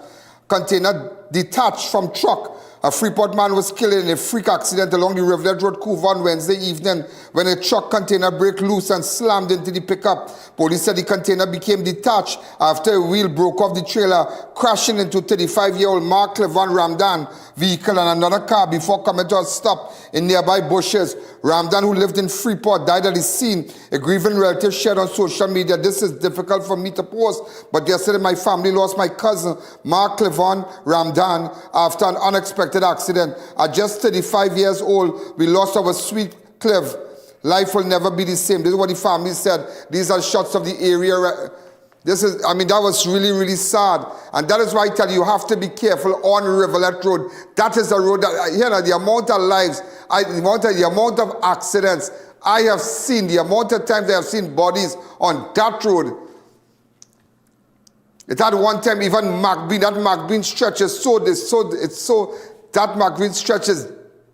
Container detached from truck. A Freeport man was killed in a freak accident along the Rivulet Road Couve on Wednesday evening when a truck container broke loose and slammed into the pickup. Police said the container became detached after a wheel broke off the trailer, crashing into 35-year-old Mark Clevan Ramdan vehicle and another car before coming to a stop in nearby bushes. Ramdan, who lived in Freeport, died at the scene. A grieving relative shared on social media, "This is difficult for me to post, but yesterday my family lost my cousin, Mark Clevan Ramdan, after an unexpected accident. At just 35 years old, we lost our sweet Clev. Life will never be the same." This is what the family said. These are shots of the area. That was really, really sad. And that is why I tell you, you have to be careful on Rivulet Road. That is a road that, the amount of lives, the amount of accidents I have seen, the amount of times I have seen bodies on that road. It had one time even McBean, that McBean stretch is that McBean stretch is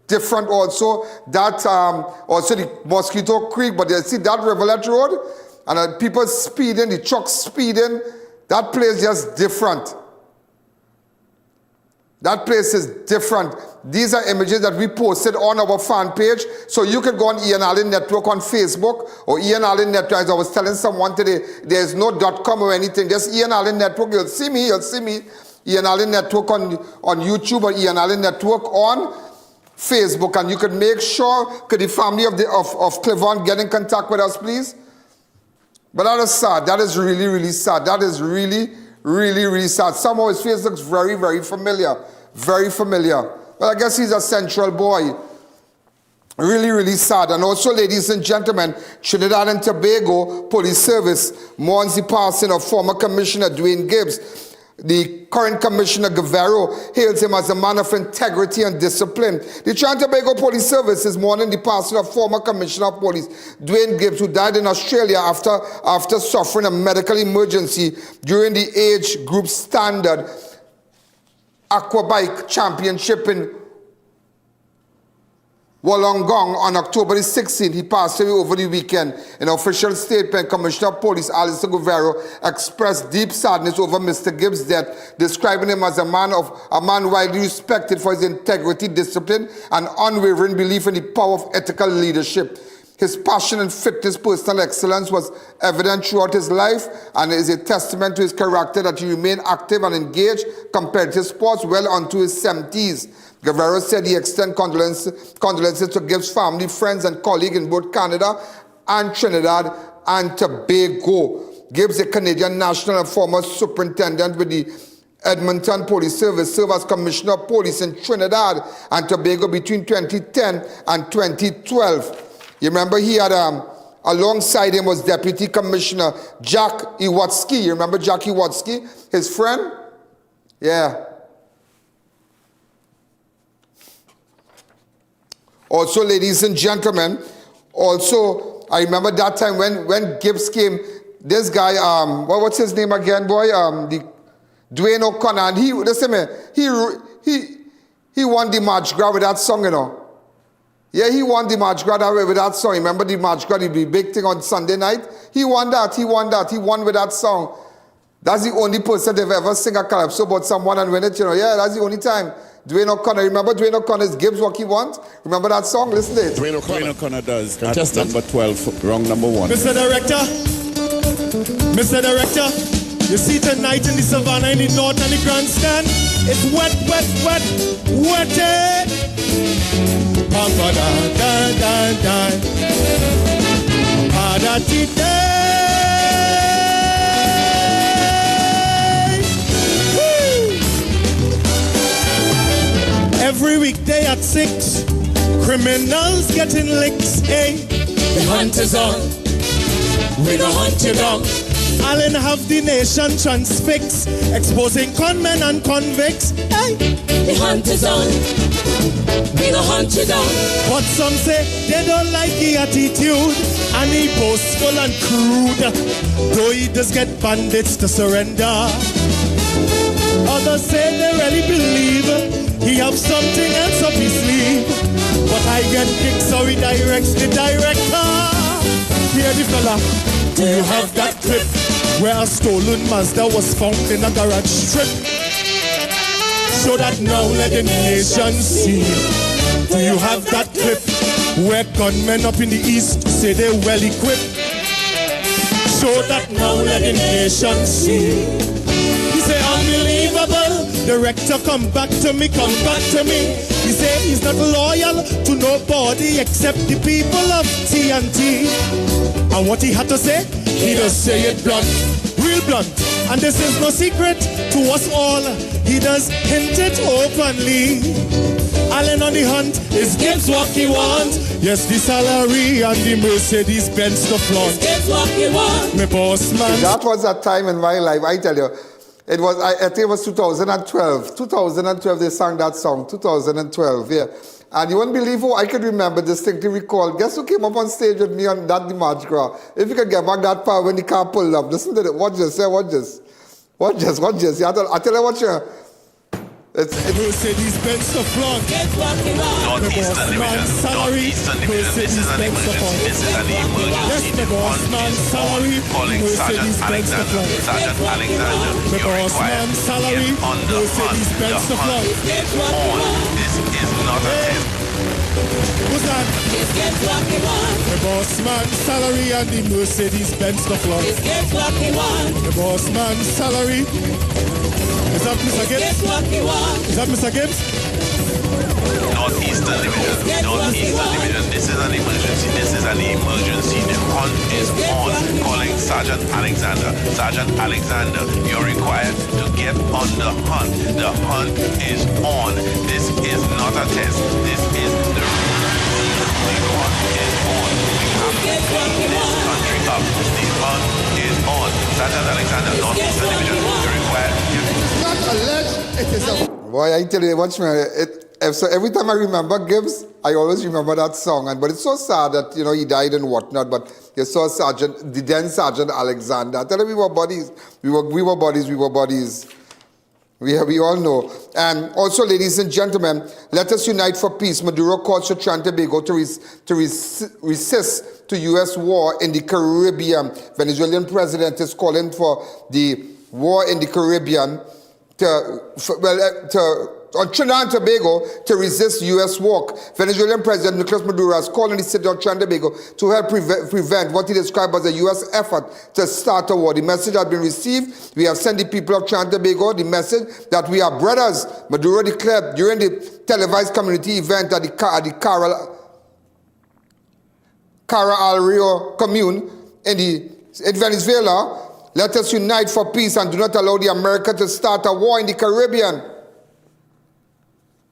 different also. That also the Mosquito Creek, but you see that Rivulet Road, and people speeding, the trucks speeding, that place is just different. That place is different. These are images that we posted on our fan page, so you can go on I.A.N Network on Facebook, or I.A.N Network. As I was telling someone today, there's no .com or anything, just I.A.N Network. You'll see me. I.A.N Network on YouTube, or I.A.N Network on Facebook, and you can make sure, could the family of Clevan get in contact with us, please? But that is sad. That is really, really sad. That is really, really, really sad. Somehow his face looks very, very familiar. Very familiar. Well, I guess he's a Central boy. Really, really sad. And also, ladies and gentlemen, Trinidad and Tobago Police Service mourns the passing of former Commissioner Dwayne Gibbs. The current Commissioner Guerrero hails him as a man of integrity and discipline. The Trinidad and Tobago Police Service is mourning the passing of former Commissioner of Police Dwayne Gibbs, who died in Australia after suffering a medical emergency during the age group standard Aquabike Championship in Wollongong on October the 16th. He passed away over the weekend. In an official statement, Commissioner of Police Alistair Guerrero expressed deep sadness over Mr. Gibbs' death, describing him as a man widely respected for his integrity, discipline, and unwavering belief in the power of ethical leadership. His passion and fitness, personal excellence was evident throughout his life, and is a testament to his character that he remained active and engaged competitive sports well onto his 70s. Guerrero said he extends condolences to Gibbs' family, friends, and colleagues in both Canada and Trinidad and Tobago. Gibbs, a Canadian national and former superintendent with the Edmonton Police Service, served as Commissioner of Police in Trinidad and Tobago between 2010 and 2012. You remember he had, alongside him was Deputy Commissioner Jack Iwatsky. You remember Jack Iwatsky, his friend? Yeah. Also, ladies and gentlemen, I remember that time when Gibbs came, this guy, what's his name again, boy? Dwayne O'Connor, and he won the March Gras with that song, you know. Yeah, he won the March Gras with that song. Remember the March Gras, the big thing on Sunday night? He won with that song. That's the only person they've ever sing a calypso about someone and win it, you know. Yeah, that's the only time. Dwayne O'Connor, remember Dwayne O'Connor's Gibbs What He Wants? Remember that song? Listen to it. Dwayne O'Connor does. At number 12, wrong number 1. Mr. Director, you see tonight in the savannah, in the north and the grandstand, it's wet. Every weekday at 6, criminals getting licks, hey. The hunt is on, we gon' hunt you down. I.A.N have the nation transfixed, exposing conmen and convicts, hey. The hunt is on, we gon' hunt you down. But some say they don't like the attitude, and he boastful and crude, though he does get bandits to surrender. Others say they really believe he have something else directs the director. Hear the fella. Do you have that clip where a stolen Mazda was found in a garage strip? So that now let the nation see. Do you have that clip where gunmen up in the east say they're well equipped? So that now let the nation see. He say unbelievable. Director, come back to me, come back to me. He say he's not loyal to nobody except the people of TNT. And what he had to say, he does say it blunt, real blunt. And this is no secret to us all. He does hint it openly. Allen on the hunt is gives what he wants. Yes, the salary and the Mercedes Benz the flaunt. Gives what he wants. Me boss man. That was a time in my life, I tell you. It was, I think it was 2012. 2012 they sang that song, 2012, yeah. And you won't believe who I could remember, distinctly recall. Guess who came up on stage with me on that March Gras? If you could get back that part when the car pulled up, listen to it. Watch this, yeah, watch this. Watch this, watch this. Yeah, I tell you what, you. It's Mercedes Benz the flaunt. Northeastern Division, this is an emergency, this is an emergency. The hunt is on, calling Sergeant Alexander. Sergeant Alexander, you're required to get on the hunt. The hunt is on. This is not a test. Who's that? The boss man salary and the Mercedes Benz the flaunt. The boss man salary. Is that Mr. Gibbs? Is that Mr. Gibbs? Northeastern Division, Northeastern Division, this is an emergency, this is an emergency. The hunt is on, calling Sergeant Alexander. Sergeant Alexander, you're required to get on the hunt. The hunt is on. This is not a test. This is the hunt is on. We have to clean this country up. The hunt is on. Sergeant Alexander, Northeastern Division, you're required to Boy, I tell you, watch me. So every time I remember Gibbs, I always remember that song. But it's so sad that, you know, he died and whatnot. But you saw the then Sergeant Alexander. I tell you, we were buddies. We were buddies. We all know. And also, ladies and gentlemen, let us unite for peace. Maduro calls to Trinidad and Tobago to resist to U.S. war in the Caribbean. Venezuelan president is calling for the war in the Caribbean on Trinidad and Tobago to resist U.S. war. Venezuelan President Nicolas Maduro has called on the city of Trinidad and Tobago to help prevent what he described as a U.S. effort to start a war. The message has been received. We have sent the people of Trinidad and Tobago the message that we are brothers. Maduro declared during the televised community event at the Cara al Rio commune in Venezuela. Let us unite for peace and do not allow the America to start a war in the Caribbean.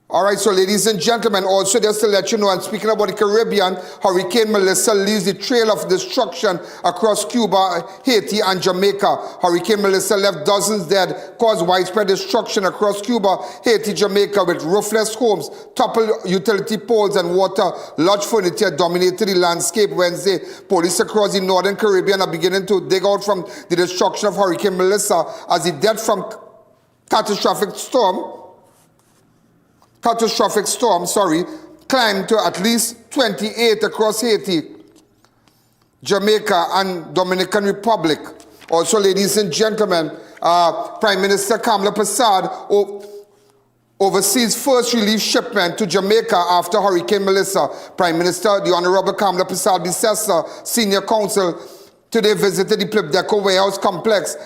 All right, so ladies and gentlemen, also just to let you know, and speaking about the Caribbean, Hurricane Melissa leaves the trail of destruction across Cuba, Haiti, and Jamaica. Hurricane Melissa left dozens dead, caused widespread destruction across Cuba, Haiti, Jamaica, with roofless homes, toppled utility poles, and water-lodged furniture dominated the landscape Wednesday. Police across the northern Caribbean are beginning to dig out from the destruction of Hurricane Melissa as the death from catastrophic storm climbed to at least 28 across Haiti, Jamaica, and Dominican Republic. Also, ladies and gentlemen, Prime Minister Kamala Pasea oversees first relief shipment to Jamaica after Hurricane Melissa. Prime Minister, the Honorable Kamala Pasea Bissessa, Senior Counsel, today visited the Plebdeco Warehouse Complex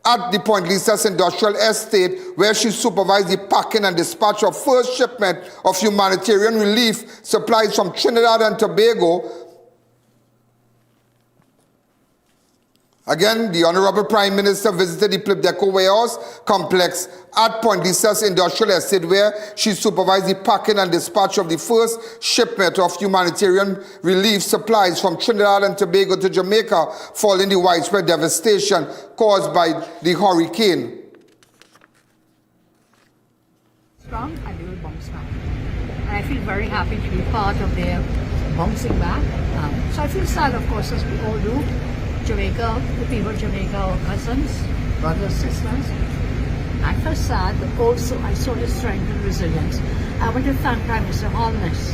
at the Point Lisas Industrial Estate, where she supervised the packing and dispatch of first shipment of humanitarian relief supplies from Trinidad and Tobago. Again, the Honorable Prime Minister visited the Plebdeco Warehouse Complex at Point Lisas Industrial Estate, where she supervised the packing and dispatch of the first shipment of humanitarian relief supplies from Trinidad and Tobago to Jamaica, following the widespread devastation caused by the hurricane. Strong and they will bounce back. And I feel very happy to be part of their bouncing back. So I feel sad, of course, as we all do. Jamaica, the people of Jamaica, our cousins, brothers, sisters. I felt sad, but also I saw the strength and resilience. I want to thank Prime Minister Holness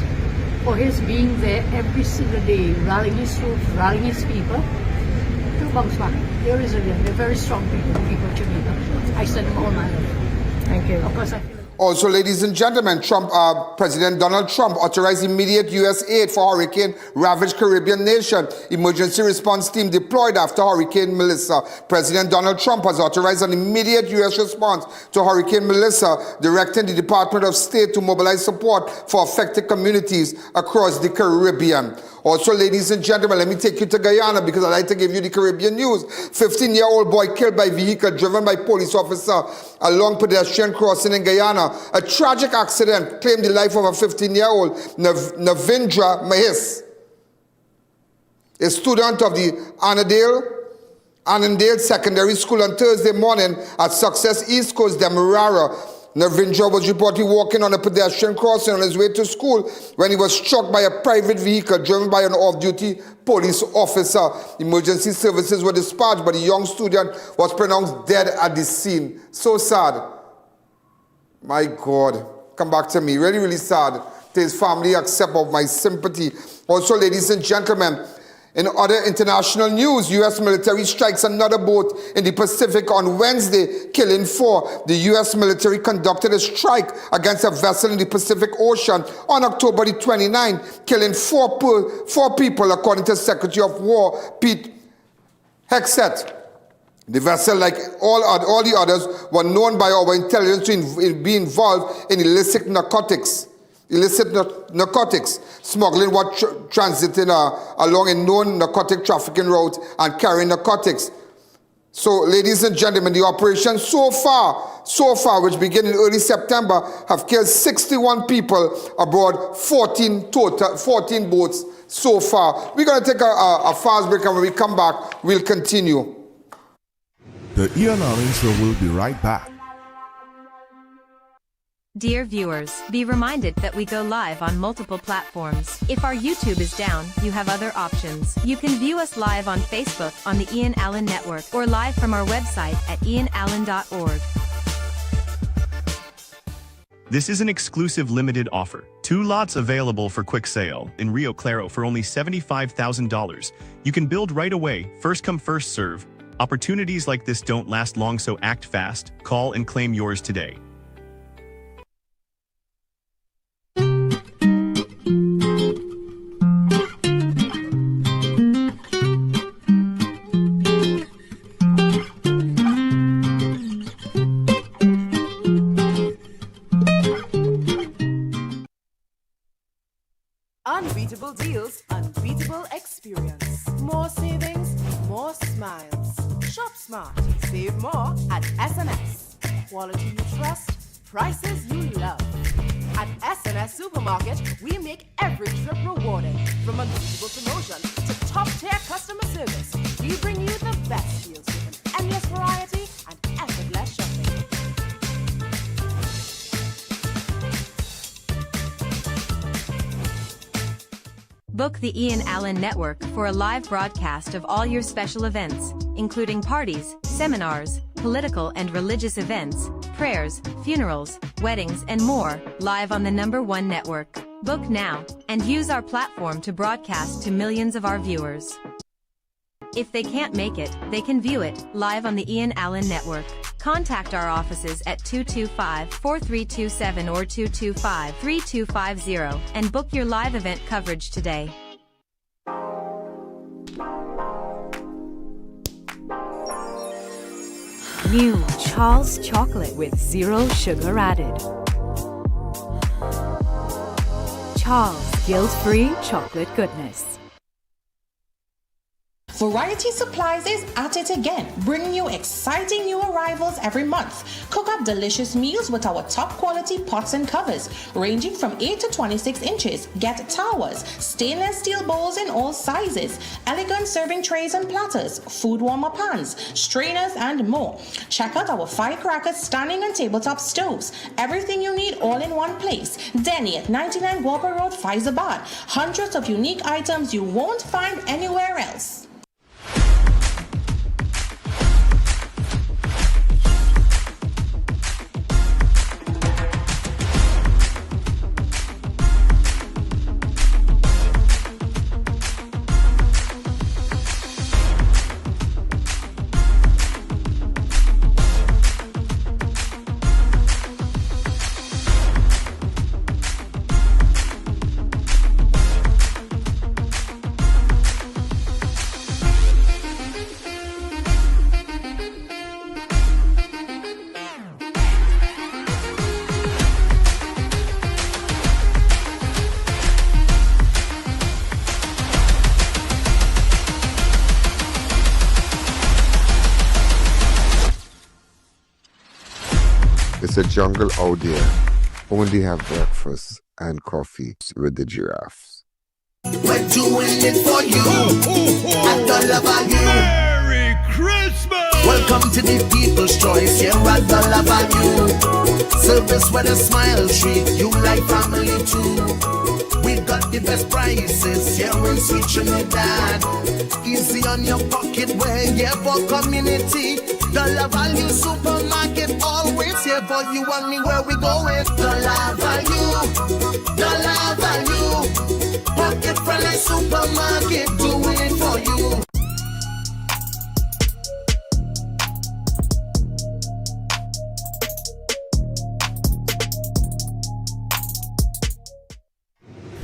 for his being there every single day, rallying his troops, rallying his people to bounce back. They're resilient. They're very strong people, the people of Jamaica. I send them all my love. Thank you. Of course, I feel. Also, ladies and gentlemen, President Donald Trump authorized immediate U.S. aid for hurricane-ravaged Caribbean nation. Emergency response team deployed after Hurricane Melissa. President Donald Trump has authorized an immediate U.S. response to Hurricane Melissa, directing the Department of State to mobilize support for affected communities across the Caribbean. Also, ladies and gentlemen, let me take you to Guyana because I'd like to give you the Caribbean news. 15-year-old boy killed by vehicle driven by police officer along pedestrian crossing in Guyana. A tragic accident claimed the life of a 15-year-old Navindra Mahis, a student of the Annandale Secondary School on Thursday morning at Success East Coast, Demerara. Navindra was reportedly walking on a pedestrian crossing on his way to school when he was struck by a private vehicle driven by an off-duty police officer. Emergency services were dispatched, but the young student was pronounced dead at the scene. So sad. My God. Come back to me. Really, really sad. To his family, accept of my sympathy. Also, ladies and gentlemen, in other international news, U.S. military strikes another boat in the Pacific on Wednesday, killing 4. The U.S. military conducted a strike against a vessel in the Pacific Ocean on October the 29th, killing 4 people, according to Secretary of War Pete Hegseth. The vessel, like all the others, were known by our intelligence to be involved in illicit narcotics, smuggling what transiting along a known narcotic trafficking route and carrying narcotics. So, ladies and gentlemen, the operation so far, which began in early September, have killed 61 people aboard 14 boats so far. We're going to take a fast break, and when we come back, we'll continue. The I.A.N show will be right back. Dear viewers, be reminded that we go live on multiple platforms. If our YouTube is down, you have other options. You can view us live on Facebook on the I.A.N Network or live from our website at ianalleyne.org. This is an exclusive limited offer. 2 lots available for quick sale in Rio Claro for only $75,000. You can build right away, first come first serve. Opportunities like this don't last long, so act fast. Call and claim yours today. Unbeatable deals, unbeatable experience. More savings, more smiles. Shop smart, save more at S&S. Quality you trust, prices you love. At S&S Supermarket, we make every trip rewarding. From unbeatable promotion to top-tier customer service, we bring you the best deals with an endless variety and effortless shopping. Book the I.A.N Network for a live broadcast of all your special events, including parties, seminars, political and religious events, prayers, funerals, weddings, and more, live on the #1 network. Book now, and use our platform to broadcast to millions of our viewers. If they can't make it, they can view it, live on the I.A.N Network. Contact our offices at 225-4327 or 225-3250 and book your live event coverage today. New Charles chocolate with 0 sugar added. Charles guilt-free chocolate goodness. Variety Supplies is at it again, bringing you exciting new arrivals every month. Cook up delicious meals with our top quality pots and covers, ranging from 8 to 26 inches. Get towers, stainless steel bowls in all sizes, elegant serving trays and platters, food warmer pans, strainers, and more. Check out our firecrackers, standing and tabletop stoves. Everything you need all in one place. Denny at 99 Guapa Road, Faizabad. Hundreds of unique items you won't find anywhere else. a jungle out there. Only have breakfast and coffee with the giraffes. We're doing it for you. At Dollar Value. Merry Christmas! Welcome to the People's Choice here at Dollar Value. Service with a smile treat you like family too. We got the best prices here in sweet Trinidad. Easy on your pocket, we're here for community. Dollar Value Supermarket, always here for you and me where we going. Dollar Value, Dollar Value. Pocket friendly supermarket, doing it for you.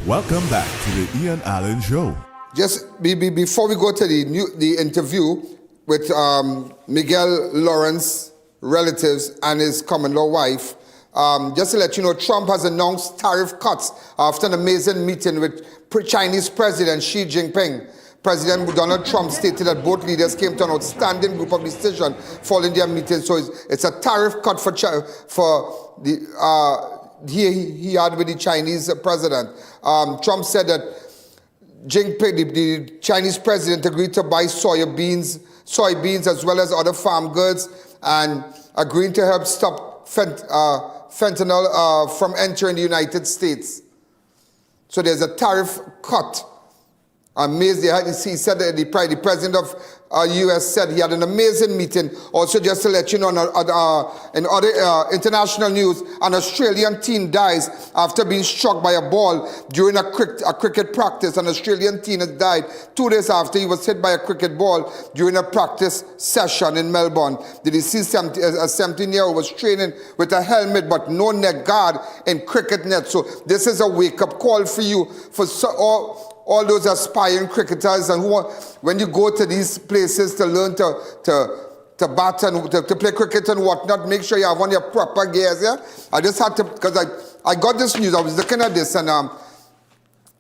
Welcome back to the I.A.N Show. Just before we go to the interview with Miguel Lawrence relatives and his common law wife, just to let you know, Trump has announced tariff cuts after an amazing meeting with Chinese President Xi Jinping. President Donald Trump stated that both leaders came to an outstanding group of decisions following their meeting. So it's a tariff cut for the he had with the Chinese president. Trump said that Jinping, the Chinese president, agreed to buy soybeans as well as other farm goods, and agreeing to help stop fentanyl from entering the United States. So there's a tariff cut. Amazing. He said that the president of U.S. said he had an amazing meeting. Also, just to let you know, in other international news, an Australian teen dies after being struck by a ball during a cricket practice. An Australian teen has died 2 days after he was hit by a cricket ball during a practice session in Melbourne. The deceased, a 17-year-old, was training with a helmet but no neck guard in cricket net. So this is a wake-up call for you, for all those aspiring cricketers, and when you go to these places to learn to bat and to play cricket and whatnot, make sure you have on your proper gears. Yeah, I just had to, because I got this news. I was looking at this and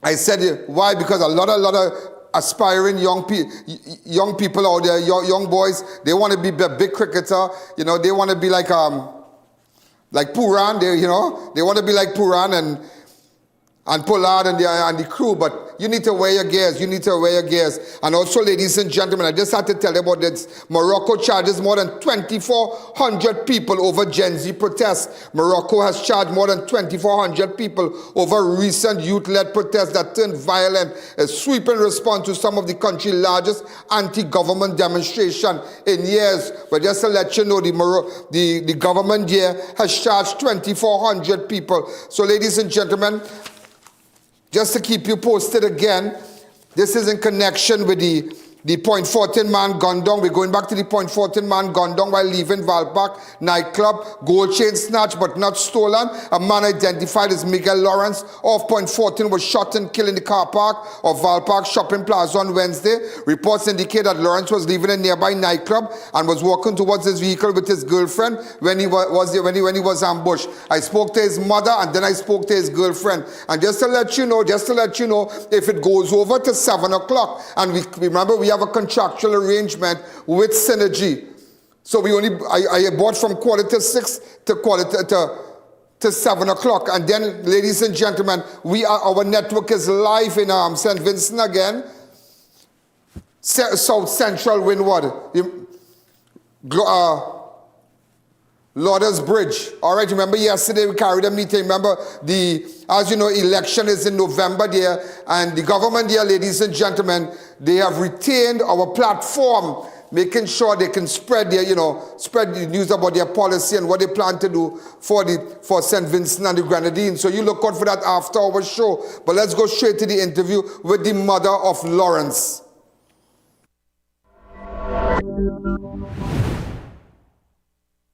I said, why? Because a lot of aspiring young people out there, young boys, they want to be a big cricketer. You know, they want to be like Puran. They want to be like Puran and Pollard and the crew, but you need to wear your gears. You need to wear your gears. And also, ladies and gentlemen, I just had to tell you about this. Morocco charges more than 2,400 people over Gen Z protests. Morocco has charged more than 2,400 people over recent youth-led protests that turned violent. A sweeping response to some of the country's largest anti-government demonstration in years. But just to let you know, the government here has charged 2,400 people. So, ladies and gentlemen, just to keep you posted again, this is in connection with the Point Fortin man gunned down. We're going back to the Point Fortin man gunned down while leaving Valpark nightclub. Gold chain snatched but not stolen. A man identified as Miguel Lawrence of Point Fortin was shot and killed in the car park of Valpark Shopping Plaza on Wednesday. Reports indicate that Lawrence was leaving a nearby nightclub and was walking towards his vehicle with his girlfriend when he was ambushed. I spoke to his mother and then I spoke to his girlfriend. And just to let you know, if it goes over to 7 o'clock, and remember we have a contractual arrangement with Synergy. So I bought from 5:45 to 7 o'clock. And then, ladies and gentlemen, our network is live in St. Vincent again, South Central Windward, Lauders Bridge. All right, remember yesterday we carried a meeting. Remember, as you know, election is in November there, and the government there, ladies and gentlemen, they have retained our platform, making sure they can spread the news about their policy and what they plan to do for St. Vincent and the Grenadines. So you look out for that after our show. But let's go straight to the interview with the mother of Lawrence.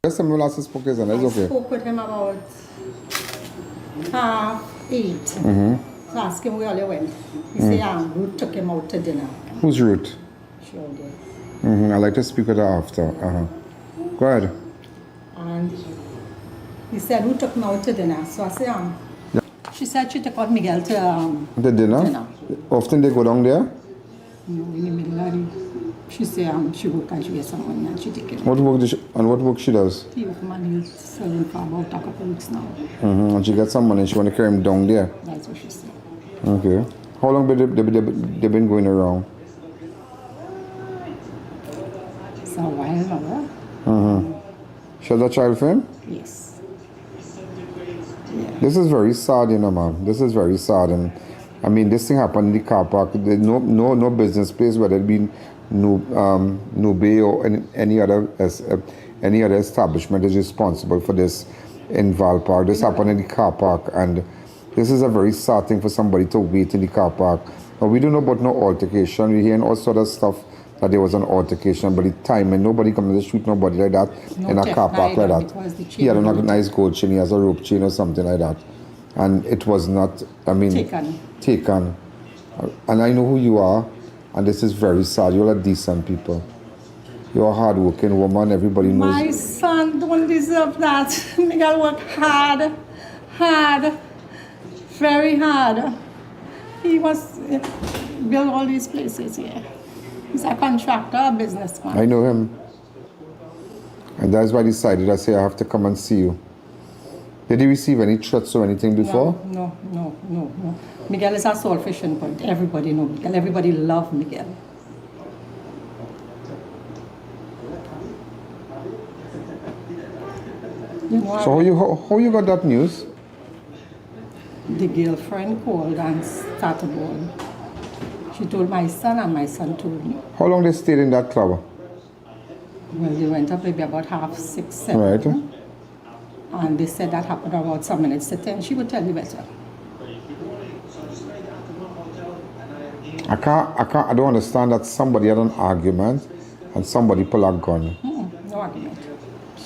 I spoke with him about 8:30. So I asked him where he went. He said, Ruth took him out to dinner. Who's Ruth? Sure did. I'd like to speak with her after. Go ahead. And he said, Ruth took him out to dinner. So I said, She said she took out Miguel to the dinner? Often they go down there? In the middle of She say she work and she get some money and she take it. What work what work she does? He work man selling for about a couple weeks now. And she got some money. She want to carry him down there. That's what she said. Okay. How long they been going around? It's a while now. She has a child for him? Yes. This is very sad, you know, man. This is very sad. And I mean, this thing happened in the car park. There's no business place, whether it be Nube or any other establishment is responsible for this in Valpark. This happened in the car park, and this is a very sad thing for somebody to wait in the car park. But we don't know about no altercation. We're hearing all sort of stuff that there was an altercation, but the timing, nobody comes to shoot nobody like that in a car park like that. He had a nice gold chain, he has a rope chain or something like that. And it was not, I mean, taken. And I know who you are, and this is very sad. You're a decent people. You're a hard-working woman, everybody knows. My son don't deserve that. Miguel work hard, very hard. He was build all these places here. He's a contractor, a businessman. I know him. And that's why I decided, I say I have to come and see you. Did you receive any threats or anything before? No. Miguel is a soul fishing point. Everybody know Miguel. Everybody love Miguel. You know, so how you got that news? The girlfriend called and started going. She told my son and my son told me. How long they stayed in that club? Well, they went up maybe about 6:30, 7. Right. And they said that happened about some minutes to 10. She would tell you better. I don't understand that somebody had an argument and somebody pulled a gun. No argument.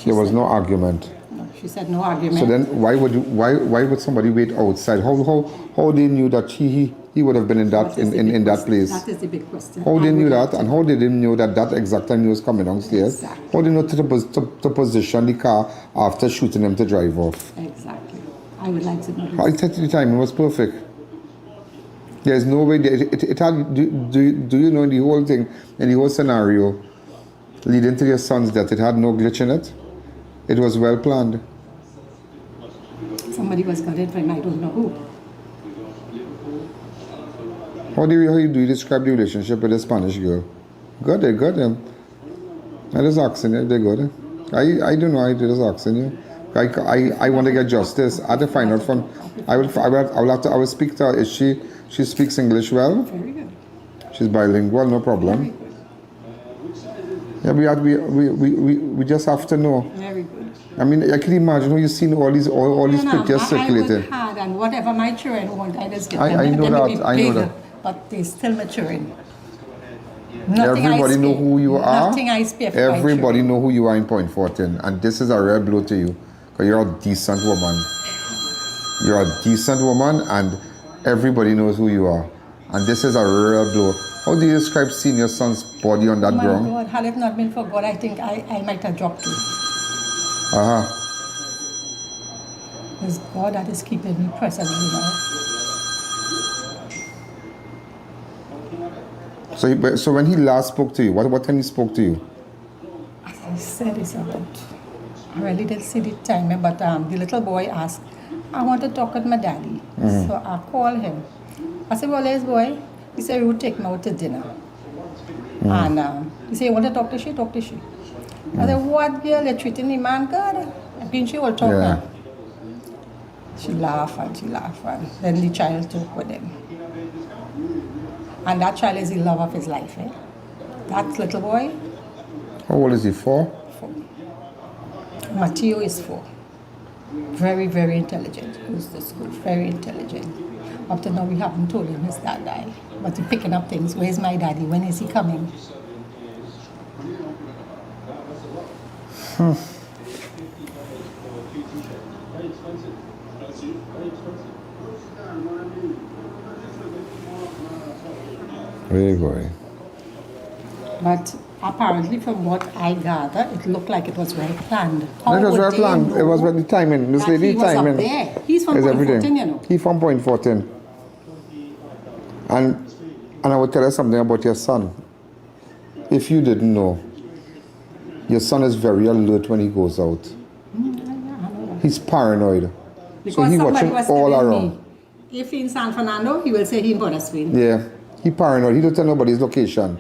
There was no argument. No, she said no argument. So then why would somebody wait outside? How they knew that he would have been in that place? That is the big question. How they knew that, and how they didn't know that exact time he was coming downstairs? Exactly. How they know to position the car after shooting him to drive off? Exactly. I would like to know this. I thought the timing was perfect. There's no way it had. Do you know in the whole thing, in the whole scenario, leading to your son's death, it had no glitch in it? It was well planned. Somebody was got it from I don't know who. How do you describe the relationship with the Spanish girl? Good, they got them. I just asking you, they got it. I don't know, I just asking you. I want to get justice. I have to find out from. I will speak to her. Is she speaks English well? Very good. She's bilingual, no problem. Yeah, we just have to know. Very good. I mean, I can imagine how you've seen all these pictures circulated. I work hard, and whatever my children want, I just give them. I know that. I know that. But they're still maturing. Everybody know who you are. Nothing I spare for Everybody know who you are in Point Fortin, and this is a rare blow to you, because you're a decent woman. You're a decent woman, and everybody knows who you are. And this is a rare blow. How do you describe seeing your son's body on that ground? My God, had it not been for God, I think I might have dropped too. It's God that is keeping me present, you know. So when he last spoke to you, what time he spoke to you? As I said, it's about, I really didn't see the time, but the little boy asked, I want to talk with my daddy. So I called him. I said, well, there's boy. He said, you would take me out to dinner. And he said, you want to talk to she? Talk to she. I said, what girl, you're treating the man good? I think she will talk now. She laughed and then the child talked with him. And that child is the love of his life, eh? That little boy. How old is he, 4? 4. Mateo is 4. Very, very intelligent. Goes to school, very intelligent. Up to now, we haven't told him his dad died. But he's picking up things. Where's my daddy? When is he coming? Very boy. But apparently, from what I gather, it looked like it was well planned. It was well planned. It was the timing. This lady timing. He's from Point Fortin, you know. He's from Point Fortin. And I will tell you something about your son. if you didn't know, your son is very alert when he goes out. He's paranoid. Because so he somebody watching was all telling around. me, if he's in San Fernando, he will say he's in Bonner Spring. Yeah, he paranoid. He don't tell nobody his location.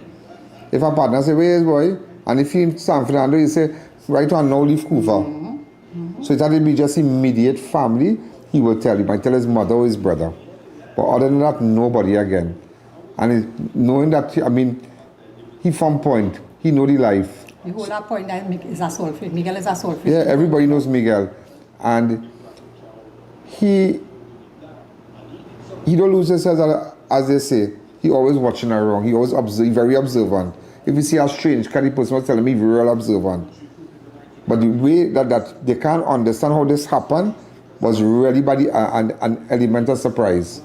If a partner say, where is boy? And if he in San Fernando, he say, right on now, leave Kufa. So it had to be just immediate family. He will tell. He might tell his mother or his brother. But other than that, nobody again. And knowing that, I mean, he from Point. He know the life. The whole point that is a soul fish. Miguel is a soul fish. Yeah, everybody knows Miguel. And he don't lose his head, as they say. He always watching around. He always very observant. If you see a strange kind of person was telling me, he's real observant. But the way that they can't understand how this happened was really by an element of surprise.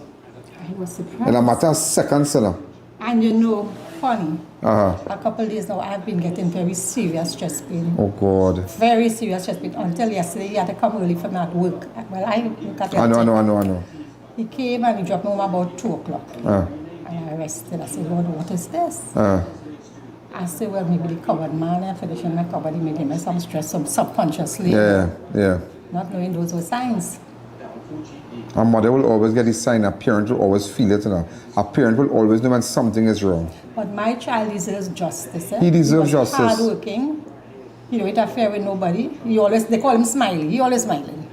I was surprised. In a matter of seconds, And you know, funny, a couple days now I've been getting very serious chest pain. Oh God. Very serious chest pain. Until yesterday he had to come early for me at work. Well, I look at I know. He came and he dropped me home about 2 o'clock. And I rested. I said, Lord, what is this? I said, well, maybe the cupboard man, I finished in my cupboard, he may give me some stress, some subconsciously. Yeah. Not knowing those were signs. A mother will always get this sign. A parent will always feel it. A parent will always know when something is wrong. But my child deserves justice. He deserves justice. Hardworking. He don't interfere with nobody. They call him Smiley. He always smiling.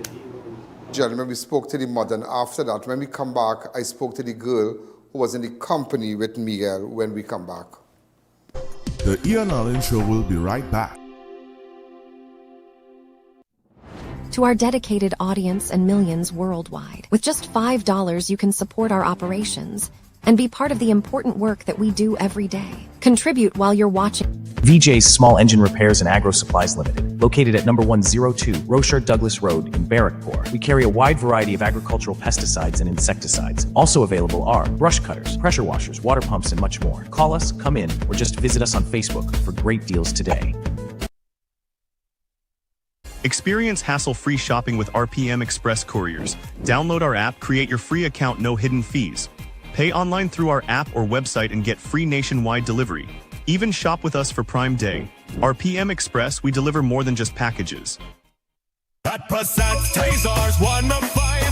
Gentlemen, we spoke to the mother, and after that, when we come back, I spoke to the girl who was in the company with Miguel when we come back. The I.A.N Show will be right back. To our dedicated audience and millions worldwide, with just $5 you can support our operations and be part of the important work that we do every day. Contribute while you're watching. VJ's Small Engine Repairs and Agro Supplies Limited, located at number 102 Rochard Douglas Road in Barrackpore. We carry a wide variety of agricultural pesticides and insecticides. Also available are brush cutters, pressure washers, water pumps, and much more. Call us, come in, or just visit us on Facebook for great deals today. Experience hassle-free shopping with RPM Express Couriers. Download our app, create your free account, no hidden fees. Pay online through our app or website and get free nationwide delivery. Even shop with us for Prime Day. RPM Express, we deliver more than just packages. At Passat's Tasers 1 of 5.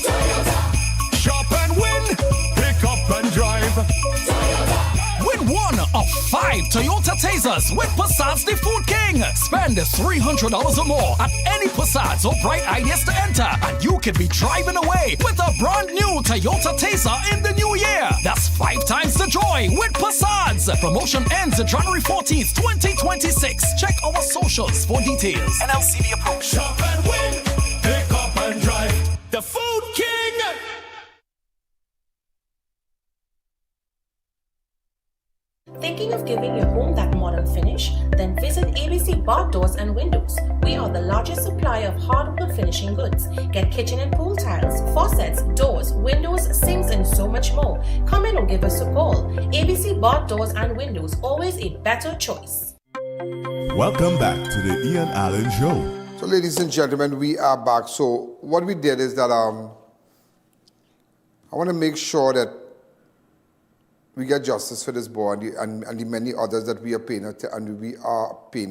Toyota. Shop and win. Pick up and drive. Toyota. Win 1 of 5 Toyota Tasers with Passat's the Food King. Spend $300 or more at any Passat's or Bright Ideas to enter, and you can be driving away with a brand new Toyota Taser in the new year. That's 5 times the joy with Passat's. Promotion ends January 14th, 2026. Check our socials for details. NLCD approach. Shop and win. Pick up and drive. The Food King. Thinking of giving your home that modern finish? Then visit ABC Bar Doors and Windows. We are the largest supplier of hardwood finishing goods. Get kitchen and pool tiles, faucets, doors, windows, sinks, and so much more. Come in or give us a call. ABC Bar Doors and Windows, always a better choice. Welcome back to the I.A.N Show. So, ladies and gentlemen, we are back. So, what we did is that I want to make sure that we get justice for this boy and the many others that we are paying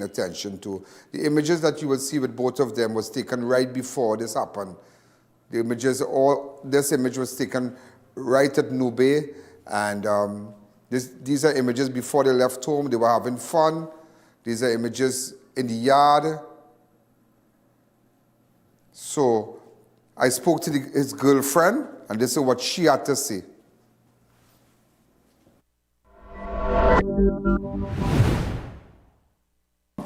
attention to. The images that you will see with both of them was taken right before this happened. The images, this image was taken right at Nube, and these are images before they left home. They were having fun. These are images in the yard. So I spoke to his girlfriend, and this is what she had to say.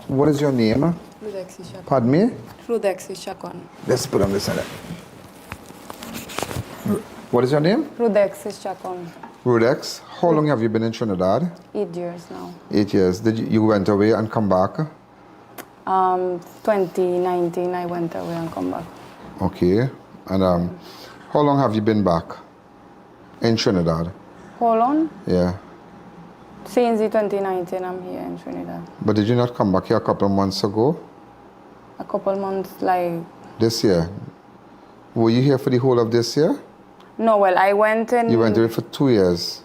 What is your name? Pardon me? Rudexi Chacon. Let's put on this side. What is your name? Rudexi Chacon. Rudex. How long have you been in Trinidad? 8 years now. 8 years. Did you went away and come back? 2019 I went away and come back. Okay. And how long have you been back in Trinidad? How long? Yeah. Since 2019 I'm here in Trinidad. But did you not come back here a couple of months ago? A couple months like... This year? Were you here for the whole of this year? No, well, I went in... You went away for 2 years.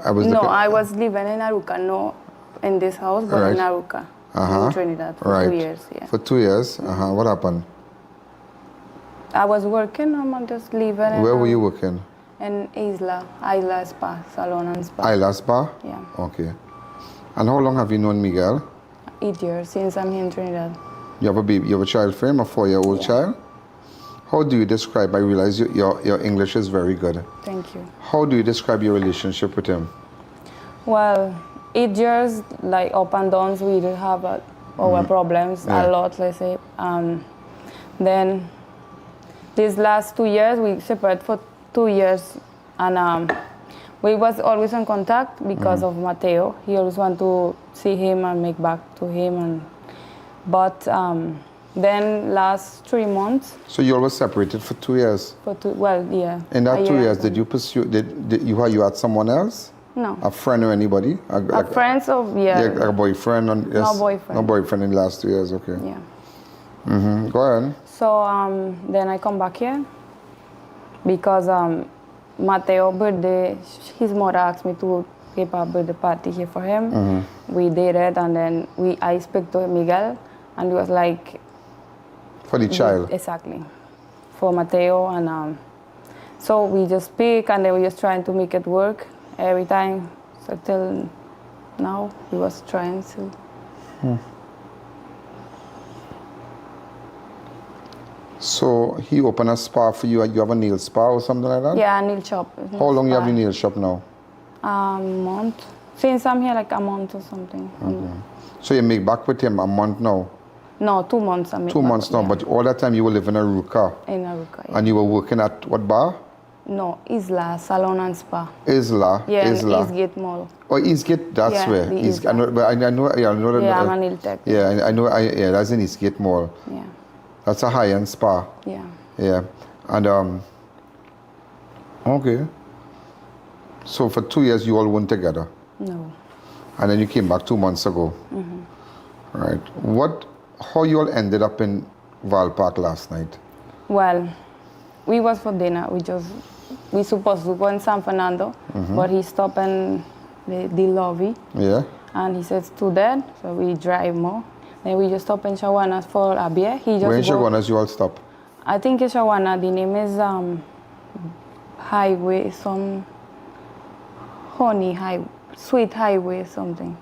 I was living in Arouca, no. in this house, but in Arouca, in Trinidad, for 2 years. Yeah. For 2 years? What happened? I was working, I'm just leaving. Where were you working? In Isla Spa, Salon and Spa. Isla Spa? Yeah. Okay. And how long have you known Miguel? 8 years, since I'm here in Trinidad. You have a baby, you have a child for him, a 4-year-old child? How do you describe, I realize your English is very good. Thank you. How do you describe your relationship with him? Well, 8 years, like up and downs, we did have our problems a lot, let's say. Then these last 2 years, we separated for 2 years, and we was always in contact because of Mateo. He always want to see him and make back to him, but then last 3 months. So you always separated for 2 years? Well, yeah. In that 2 years, did you pursue? Did you had someone else? No. A friend or anybody? A friend of Like a boyfriend? Yes. No boyfriend. No boyfriend in the last 2 years. Okay. Yeah. Go ahead. So then I come back here because Mateo's birthday, his mother asked me to give a birthday party here for him. We did it, and then I spoke to Miguel, and he was like... For the child? Exactly. For Mateo, and so we just speak, and then we just trying to make it work every time. So till now, we was trying to... So he opened a spa for you. You have a nail spa or something like that? Yeah, a nail shop. How long you have your nail shop now? A month. Since I'm here, like a month or something. So you make back with him a month now? No, 2 months. 2 months now, but all that time you were living in Arouca? In Arouca, yeah. And you were working at what bar? No, Isla, Salon and Spa. Isla? Yeah, Isla. Eastgate Mall. Oh, Eastgate, that's Yeah, where. the I know that. Yeah, I'm a nail tech. Yeah, I know. Yeah, that's in Eastgate Mall. Yeah. That's a high-end spa. Yeah. Yeah, and okay. So for 2 years you all weren't together. No. And then you came back 2 months ago. Right. How you all ended up in Valpark last night? Well, we was for dinner. We supposed to go in San Fernando, but he stopped in the lobby. Yeah. And he said it's too dead, so we drive more. Then we just stop in Shawana for a beer. Where in Shawana you all stop? I think in Shawana, the name is Highway, some Sweet Highway something.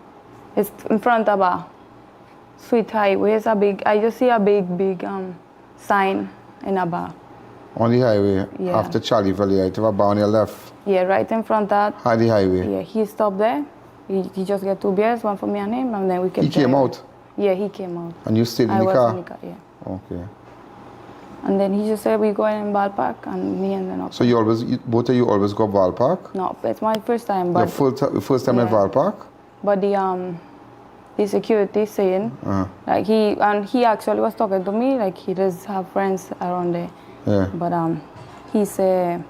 It's in front of a Sweet Highway. It's a big, I just see a big sign in a bar. On the highway, Yeah. after Charlie Valley, you have a bar on your left. Yeah, right in front of that. On the highway. Yeah, he stopped there. He just get 2 beers, one for me and him, and then we kept He came driving. out? Yeah, he came out. And you stayed in I the was car? in the car, yeah. Okay. And then he just said we going in Valpark, and me and then So both of you always go Valpark? No, it's my first time. But Your first time in Valpark? But the security saying like he actually was talking to me like he does have friends around there. Yeah. But he said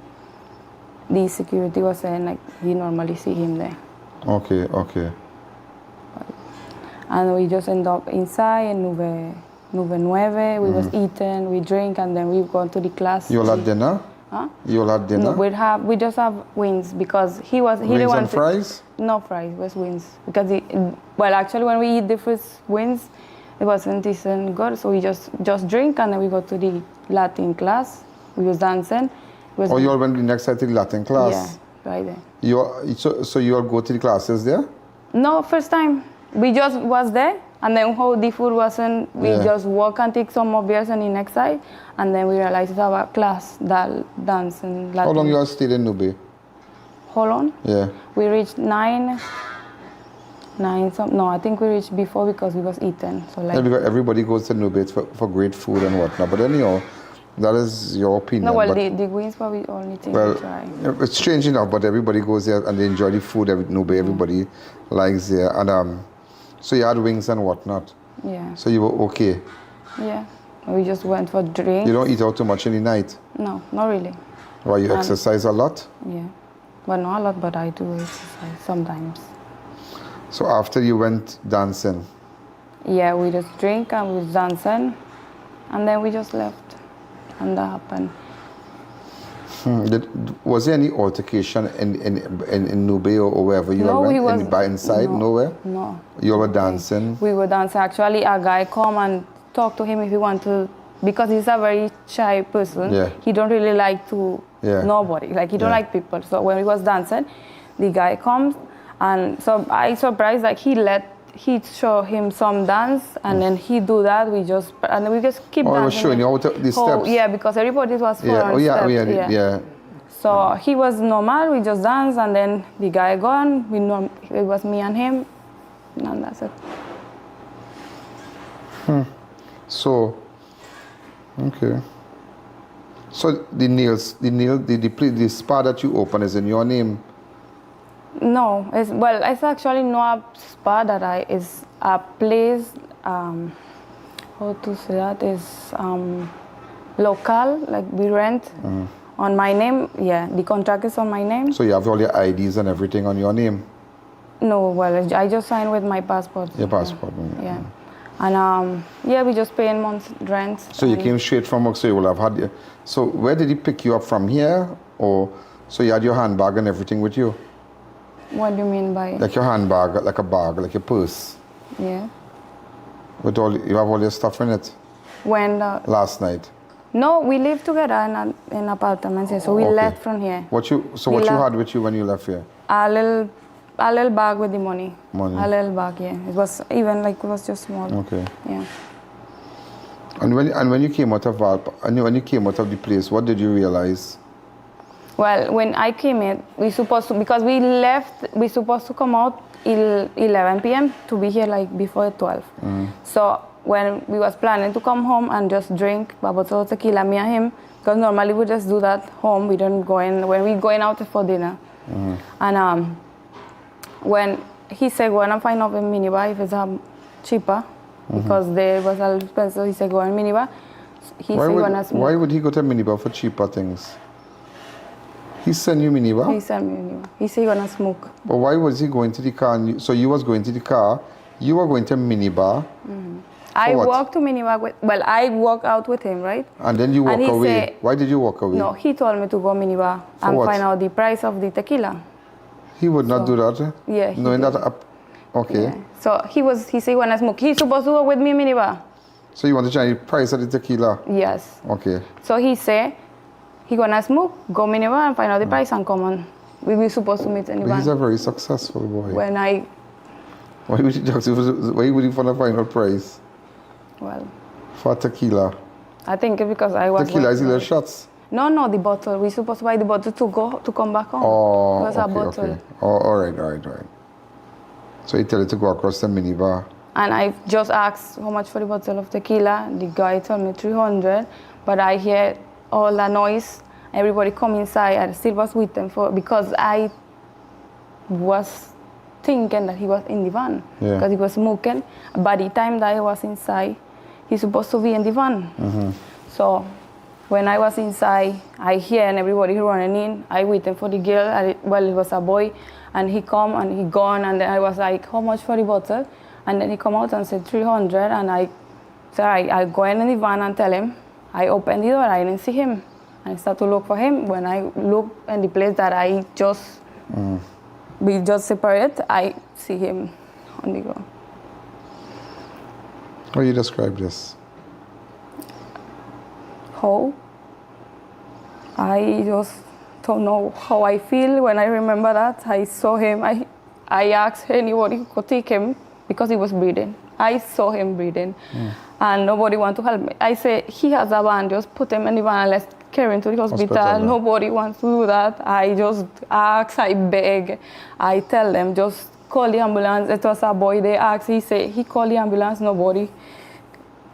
the security was saying like he normally see him there. Okay, okay. And we just end up inside in Nueve. We was eating, we drink, and then we go to the class. You all had dinner? Huh? You all had dinner? No, we just have wings because he wings and fries? No fries, just wings. Because actually when we eat the first wings, it wasn't decent good, so we just drink and then we go to the Latin class. We was dancing. You all went the next side to the Latin class? Yeah, right there. So you all go to the classes there? No, first time. We just was there, and then how the food wasn't, we just walk and take some more beers on the next side, and then we realized it's our class that dance and Latin. How long you all stayed in Nube? How long? Yeah. We reached 9 no, I think we reached before because we was eating. So like. Yeah, because everybody goes to Nube for great food and whatnot, but anyhow, that is your opinion. No, well, the wings probably only thing we try. It's strange enough, but everybody goes there and they enjoy the food. Nube, everybody likes there, and so you had wings and whatnot. Yeah. So you were okay. Yeah. We just went for drinks. You don't eat out too much in the night? No, not really. Why, you exercise a lot? Yeah. Well, not a lot, but I do exercise sometimes. So after you went dancing? Yeah, we just drink and we was dancing, and then we just left, and that happened. Was there any altercation in Nube or wherever you No, went? he was By inside? no, Nowhere? No. You were dancing? We were dancing. Actually, a guy come and talk to him if he want to, because he's a very shy person. Yeah. He don't really like to nobody. Like he don't Yeah. like people. So when we was dancing, the guy comes, and so I surprised like he show him some dance, and then he do that. We just keep dancing. Oh, I was showing you how the steps. Yeah, because everybody was following steps. Yeah. So he was normal. We just danced, and then the guy gone. It was me and him, and that's it. So, okay. So the spa that you open is in your name? No, it's actually not a spa that it's a place, how to say that, is local, like we rent on my name. Yeah, the contract is on my name. So you have all your IDs and everything on your name? No, well, I just signed with my passport. Your passport? Yeah. And we just pay in month's rent. So you came straight from work, so you will have had so where did he pick you up from here? Or, so you had your handbag and everything with you? What do you mean by? Like your handbag, like a bag, like your purse. Yeah. With you have all your stuff in it? When? Last night? No, we live together in apartments here, so we left from here. What you had with you when you left here? A little bag with the money. Money. A little bag, yeah. It was just small. Okay. Yeah. And when you came out of Valpark, and when you came out of the place, what did you realize? Well, when I came in, because we left, we supposed to come out 11 p.m. to be here like before 12. So when we was planning to come home and just drink a bottle of tequila, me and him, because normally we just do that home. We don't go in when we going out for dinner. And when he said go and find out a minibar if it's cheaper, because they was a little expensive, he said go in minibar. Why would he go to minibar for cheaper things? He sent you minibar? He sent me minibar. He said he gonna smoke. But why was he going to the car? So you was going to the car, you were going to minibar. I walked to minibar I walked out with him, right? And then you walk away. Why did you walk away? No, he told me to go minibar and find out the price of the tequila. He would not do that? Yeah. Knowing that, okay. Yeah. So he said he wanna smoke. He's supposed to go with me minibar. So you want to change the price of the tequila? Yes. Okay. So he said he gonna smoke, go minibar and find out the price and come on. We were supposed to meet in the van. He's a very successful boy. Why would you want to find out price? Well. For tequila? I think because I was... Tequila is little shots? No, the bottle. We supposed to buy the bottle to come back home. Oh, it was a bottle. Okay. Oh, all right. So he tell you to go across the minibar. And I just asked how much for the bottle of tequila. The guy told me 300, but I hear all the noise. Everybody come inside. I still was with them because I was thinking that he was in the van because he was smoking. By the time that I was inside, he's supposed to be in the van. So when I was inside, I hear and everybody running in. I waiting for the girl. It was a boy, and he come and he gone. And then I was like, how much for the bottle? And then he come out and said 300. And I said, I go in the van and tell him. I opened the door. I didn't see him. I start to look for him. When I look in the place that I just we just separate, I see him on the ground. How you describe this? How? I just don't know how I feel when I remember that. I saw him. I asked anybody who could take him because he was breathing. I saw him breathing, and nobody wanted to help me. I said, he has a van, just put him in the van and let's carry him to the hospital. Nobody wants to do that. I just ask, I beg. I tell them, just call the ambulance. It was a boy, they asked, he said, he called the ambulance, nobody.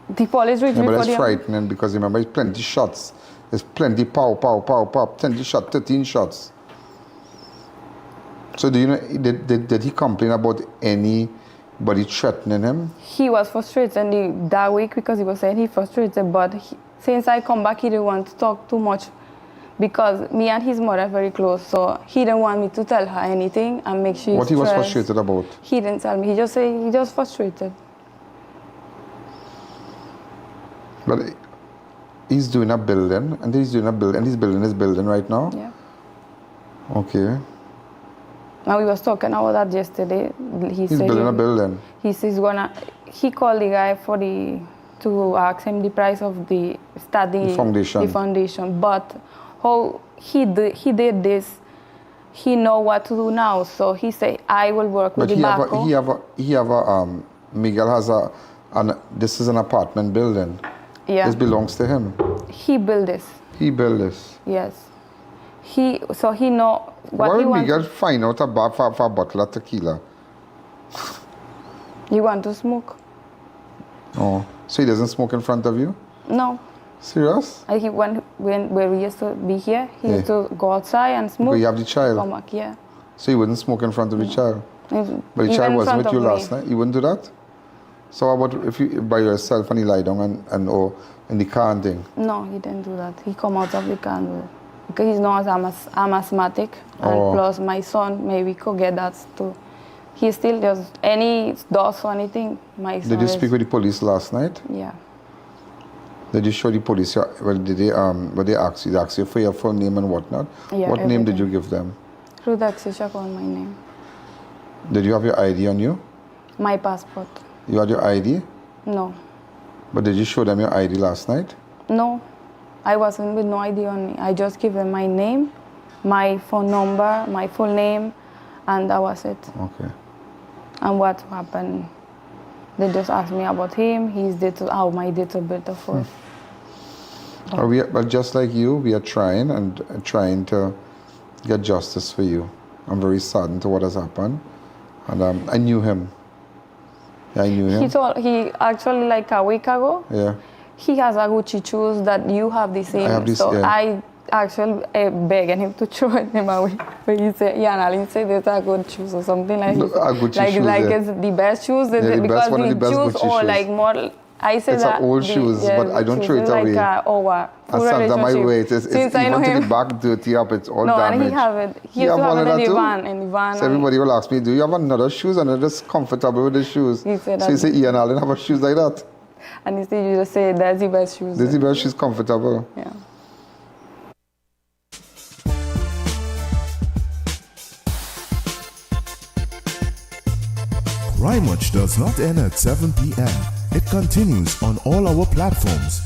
The police reached me for the... But that's frightening because remember, it's plenty shots. There's plenty pow, 20 shots, 13 shots. So do you know, did he complain about anybody threatening him? He was frustrated that week because he was saying he frustrated, but since I come back, he didn't want to talk too much because me and his mother are very close, so he didn't want me to tell her anything and make sure What he was frustrated about? He didn't tell me. He just said he just frustrated. But He's doing a building, and he's doing a building, and he's building his building right now? Yeah. Okay. Now we was talking about that yesterday. He's building a building. He says he called the guy to ask him the price of the study. The foundation. The foundation. But how he did this, he know what to do now. So he say, I will work with the backhoe. Miguel has this is an apartment building. Yeah. This belongs to him. He built this. He built this. Yes. So he know what Why he would wants. Miguel find out a bar for a bottle of tequila? You want to smoke? Oh, so he doesn't smoke in front of you? No. Serious? When we used to be here, he used to go outside and smoke. But you have the child? Come back, yeah. So you wouldn't smoke in front of the child? But the Even child in wasn't front with you of me. last night? You wouldn't do that? So how about if you by yourself and you lie down or in the car and thing? No, he didn't do that. He come out of the car and do it. Because he's not I'm asthmatic, and plus my son maybe could get that too. He still just any dust or anything. My son Did you speak with the police last night? Yeah. Did you show the police? Well, did they ask you? They asked you for your full name and whatnot. Yeah, what name did everything. you give them? Through the access called my name. Did you have your ID on you? My passport. You had your ID? No. But did you show them your ID last night? No. I wasn't with no ID on me. I just give them my name, my phone number, my full name, and that was it. Okay. And what happened? They just asked me about him, his date, my date of birth, of course. But just like you, we are trying to get justice for you. I'm very saddened to what has happened, and I knew him. Yeah, I knew him. He actually like a week ago. Yeah. He has a Gucci shoes that you have the same. I have this, so yeah. I actually begged him to throw them away. But he said, I.A.N said these are good shoes or something like that. Gucci shoes, like yeah. it's the best shoes. Yeah, the because best, one of the best shoes Gucci or shoes. like more. I said it's that old shoes, but I don't throw it away. Like Sometimes my way, it's Since I know even to him. the back dirty up, it's all No, damaged. and he have it. He used to have it in the van. In the van. So everybody will ask me, do you have another shoes? And I'm just comfortable with the shoes. He said so you say, I have a shoes like that. And instead you just say, that's the best shoes. That's the best shoes, comfortable. Yeah. Crime Watch does not end at 7 p.m. It continues on all our platforms,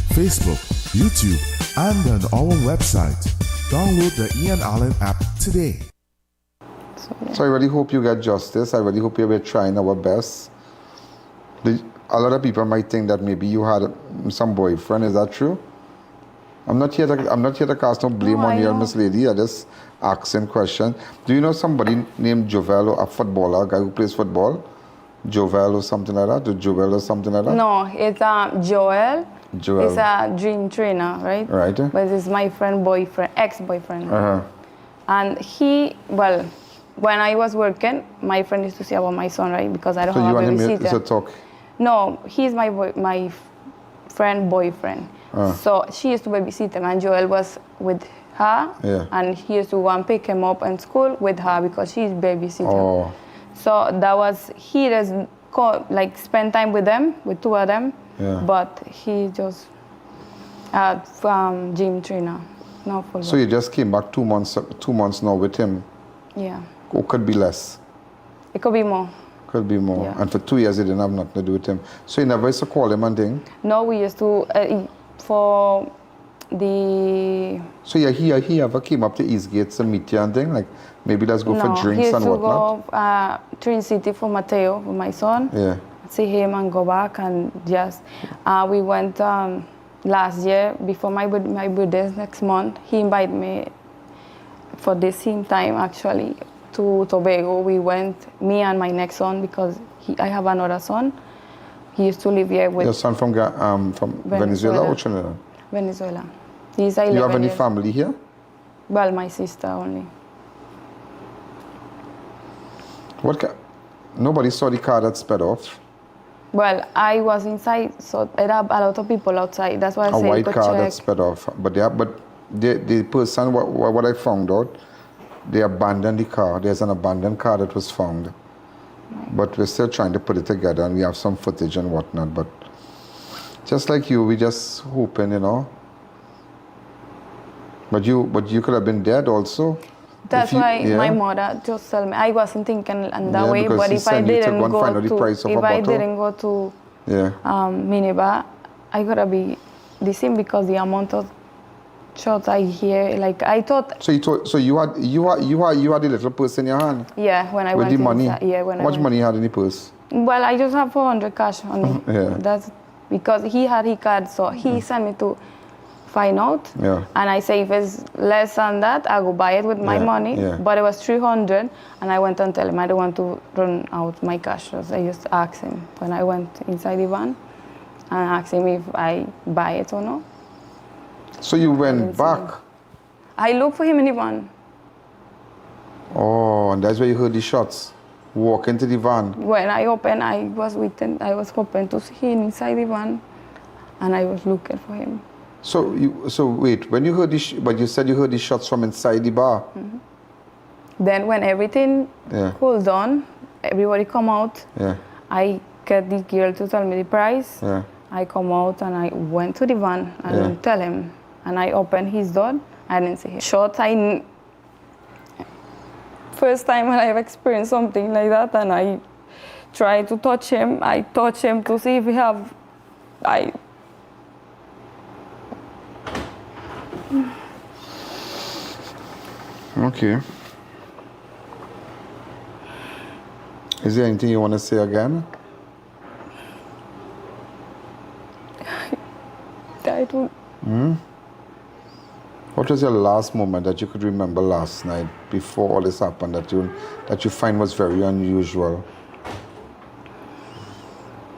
Facebook, YouTube, and on our website. Download the I.A.N app today. So I really hope you get justice. I really hope you're trying our best. A lot of people might think that maybe you had some boyfriend. Is that true? I'm not here to cast no blame on you, Miss Lady. I just asking questions. Do you know somebody named Jovel, or a footballer, a guy who plays football? Jovel or something like that? Joel or something like that? No, it's Joel. Joel. He's a dream trainer, right? Right. But it's my ex-boyfriend. Uh-huh. And when I was working, my friend used to say about my son, right? Because I don't So have you a and him babysitter. to talk? No, he's my friend boyfriend. So she used to babysit him, and Joel was with her, and he used to go and pick him up in school with her because she's babysitting. Oh. So that was, he doesn't spend time with them, with two of them, but he just gym trainer, not football. So you just came back 2 months now with him? Yeah. Or could be less? It could be more. Could be more. Yeah. And for 2 years you didn't have nothing to do with him. So you never used to call him and thing? No, we used to, for the... So he ever came up to Eastgate to meet you and thing? Like maybe let's go for drinks and whatnot? he used to go Trinidad City for Mateo, for my son. Yeah. See him and go back and just... we went last year, before my birthday next month, he invited me for the same time actually to Tobago. We went, me and my next son, because I have another son. He used to live here with... Your son from Venezuela or Trinidad? Venezuela. He's 11 You have any years. family here? Well, my sister only. Nobody saw the car that sped off? Well, I was inside, so there are a lot of people outside. That's why I said A white go car check. that sped off. But the person, what I found out, they abandoned the car. There's an abandoned car that was found. Right. But we're still trying to put it together, and we have some footage and whatnot. But Just like you, we just hoping, you know. But you could have been dead also. That's why my mother just told me. I wasn't thinking in that way, but if I didn't go to minibar, I gotta be the same because the amount of shots I hear, like I thought. So you had the little purse in your hand. Yeah, when I with went the money. Inside, yeah, when How much money you had in the purse? Well, I just have 400 cash on me. Yeah. That's because he had his card, so he sent me to find out. Yeah. And I say if it's less than that, I go buy it with my money. Yeah. But it was 300, and I went and tell him I don't want to run out my cash. So I just asked him when I went inside the van, and I asked him if I buy it or not. So you went back? I looked for him in the van. Oh, and that's where you heard the shots. Walk into the van. When I opened, I was hoping to see him inside the van, and I was looking for him. So wait, when you heard but you said you heard the shots from inside the bar. Mm-hmm. Then when everything cooled down, everybody come out. Yeah. I get the girl to tell me the price. Yeah. I come out and I went to the van and tell him, and I opened his door. I didn't see him. Shots. First time when I've experienced something like that, and I tried to touch him. I touched him to see if he have. Okay. Is there anything you want to say again? I don't. What was your last moment that you could remember last night before all this happened that you find was very unusual?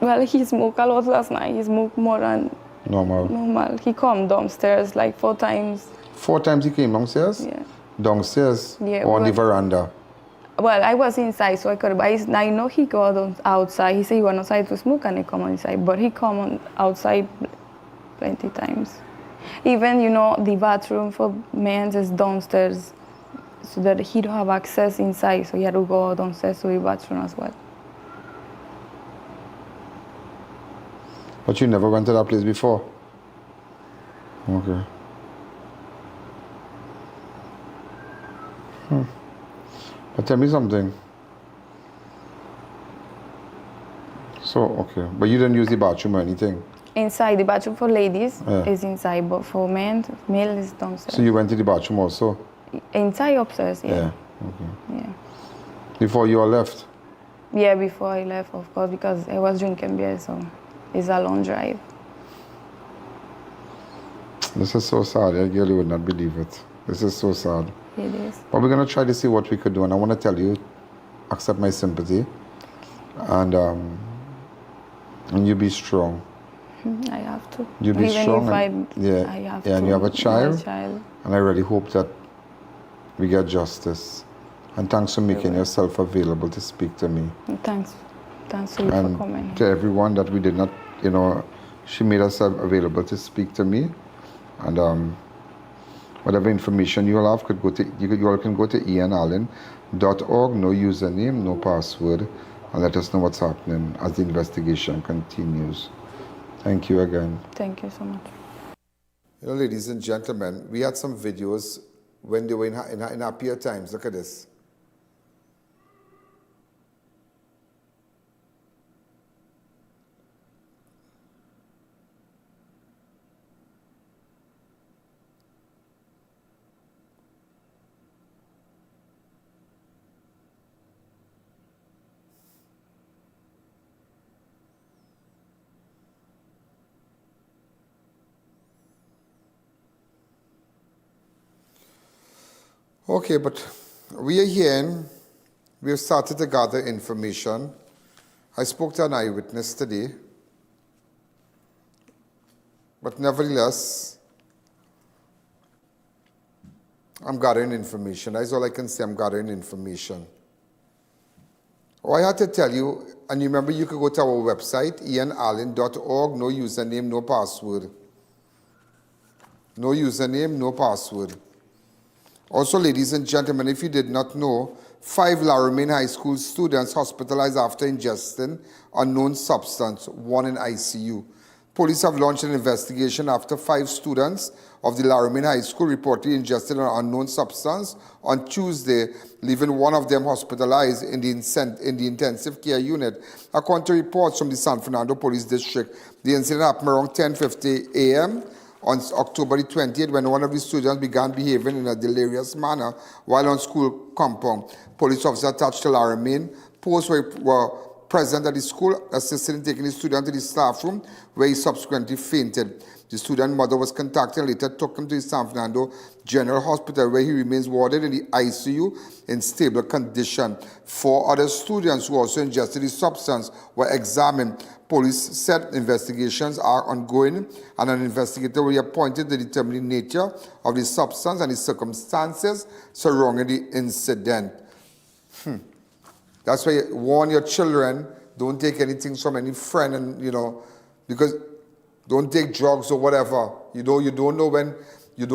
Well, he smoked a lot last night. He smoked more than normal. He come downstairs like 4 times. 4 times he came downstairs? Yeah. Downstairs? Yeah. Or on the veranda? Well, I was inside, so I could. But I know he go outside. He said he went outside to smoke, and he come inside. But he come outside plenty times. Even, the bathroom for men is downstairs, so that he don't have access inside, so he had to go downstairs to the bathroom as well. But you never went to that place before? Okay. But tell me something. So, okay. But you didn't use the bathroom or anything? Inside, the bathroom for ladies is inside, but for men, male is downstairs. So you went to the bathroom also? Inside, upstairs, yeah. Yeah, okay. Yeah. Before you all left? Yeah, before I left, of course, because I was drinking beer, so it's a long drive. This is so sad. I really would not believe it. This is so sad. It is. But we're going to try to see what we could do, and I want to tell you, accept my sympathy, and you be strong. I have to. You be Even strong. If I have to. And you have a child. And I really hope that we get justice. And thanks for making yourself available to speak to me. Thanks to you for coming. To everyone that we did not, she made herself available to speak to me. And whatever information you all have, you all can go to ianalleyne.org, no username, no password, and let us know what's happening as the investigation continues. Thank you again. Thank you so much. Ladies and gentlemen, we had some videos when they were in happier times. Look at this. Okay, but we are here. We have started to gather information. I spoke to an eyewitness today. But nevertheless, I'm gathering information. That's all I can say. I'm gathering information. Oh, I had to tell you, and you remember you could go to our website, ianalleyne.org, no username, no password. No username, no password. Also, ladies and gentlemen, if you did not know, 5 Laramie High School students hospitalized after ingesting unknown substance, 1 in ICU. Police have launched an investigation after 5 students of the Laramie High School reportedly ingested an unknown substance on Tuesday, leaving one of them hospitalized in the intensive care unit. According to reports from the San Fernando Police District, the incident happened around 10:50 a.m. on October the 20th when one of the students began behaving in a delirious manner while on school compound. Police officers attached to Laramie posts were present at the school, assisting in taking the student to the staff room, where he subsequently fainted. The student's mother was contacted and later took him to the San Fernando General Hospital, where he remains warded in the ICU in stable condition. 4 other students who also ingested the substance were examined. Police said investigations are ongoing, and an investigator will be appointed to determine the nature of the substance and the circumstances surrounding the incident. That's why you warn your children, don't take anything from any friend, and because don't take drugs or whatever. You don't know when, you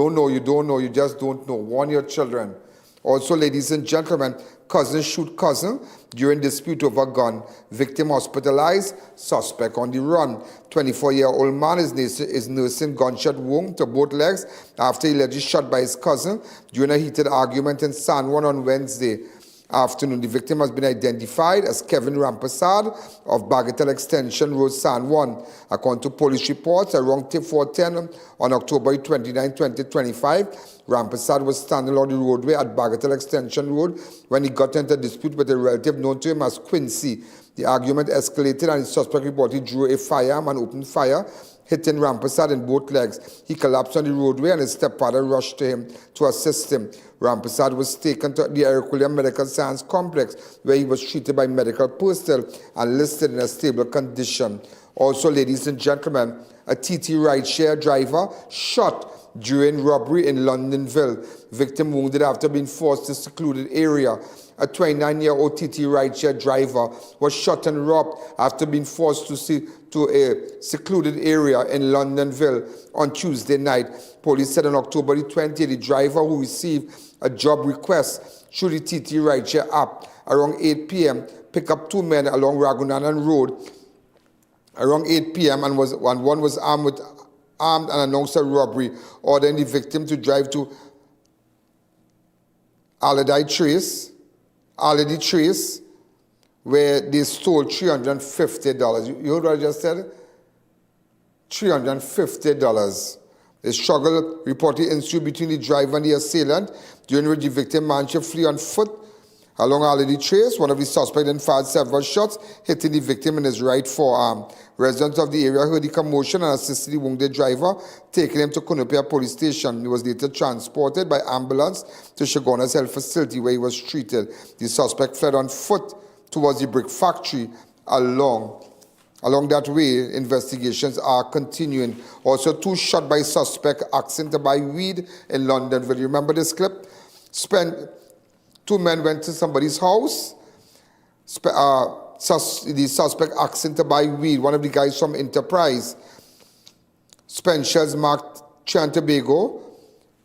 just don't know. Warn your children. Also, ladies and gentlemen, cousin shoot cousin during dispute over gun. Victim hospitalized, suspect on the run. 24-year-old man is nursing gunshot wound to both legs after he allegedly shot by his cousin during a heated argument in San Juan on Wednesday afternoon. The victim has been identified as Kevin Rampasad of Bagatelle Extension Road, San Juan. According to police reports, around Fortin on October 29, 2025, Rampasad was standing on the roadway at Bagatelle Extension Road when he got into a dispute with a relative known to him as Quincy. The argument escalated and the suspect reportedly drew a firearm and opened fire, hitting Rampasad in both legs. He collapsed on the roadway and his stepfather rushed to him to assist him. Rampasad was taken to the Arouca Medical Science Complex, where he was treated by medical personnel and listed in a stable condition. Also, ladies and gentlemen, a TT rideshare driver shot during robbery in Londonville. Victim wounded after being forced to a secluded area. A 29-year-old TT rideshare driver was shot and robbed after being forced to a secluded area in Londonville on Tuesday night. Police said on October the 20th, the driver who received a job request through the TT rideshare app around 8 p.m. picked up 2 men along Ragunanan Road around 8 p.m. and one was armed and announced a robbery, ordering the victim to drive to Aledi Trace, where they stole $350. You heard what I just said? $350. A struggle reportedly ensued between the driver and the assailant, during which the victim managed to flee on foot along Aledi Trace. One of the suspects then fired several shots, hitting the victim in his right forearm. Residents of the area heard the commotion and assisted the wounded driver, taking him to Tunapuna police station. He was later transported by ambulance to Shagona's health facility, where he was treated. The suspect fled on foot towards the brick factory. Along that way, investigations are continuing. Also, 2 shot by suspect asking to buy weed in Londonville. You remember this clip? 2 men went to somebody's house. The suspect asking to buy weed. One of the guys from Enterprise, Spencer's marked Tobago.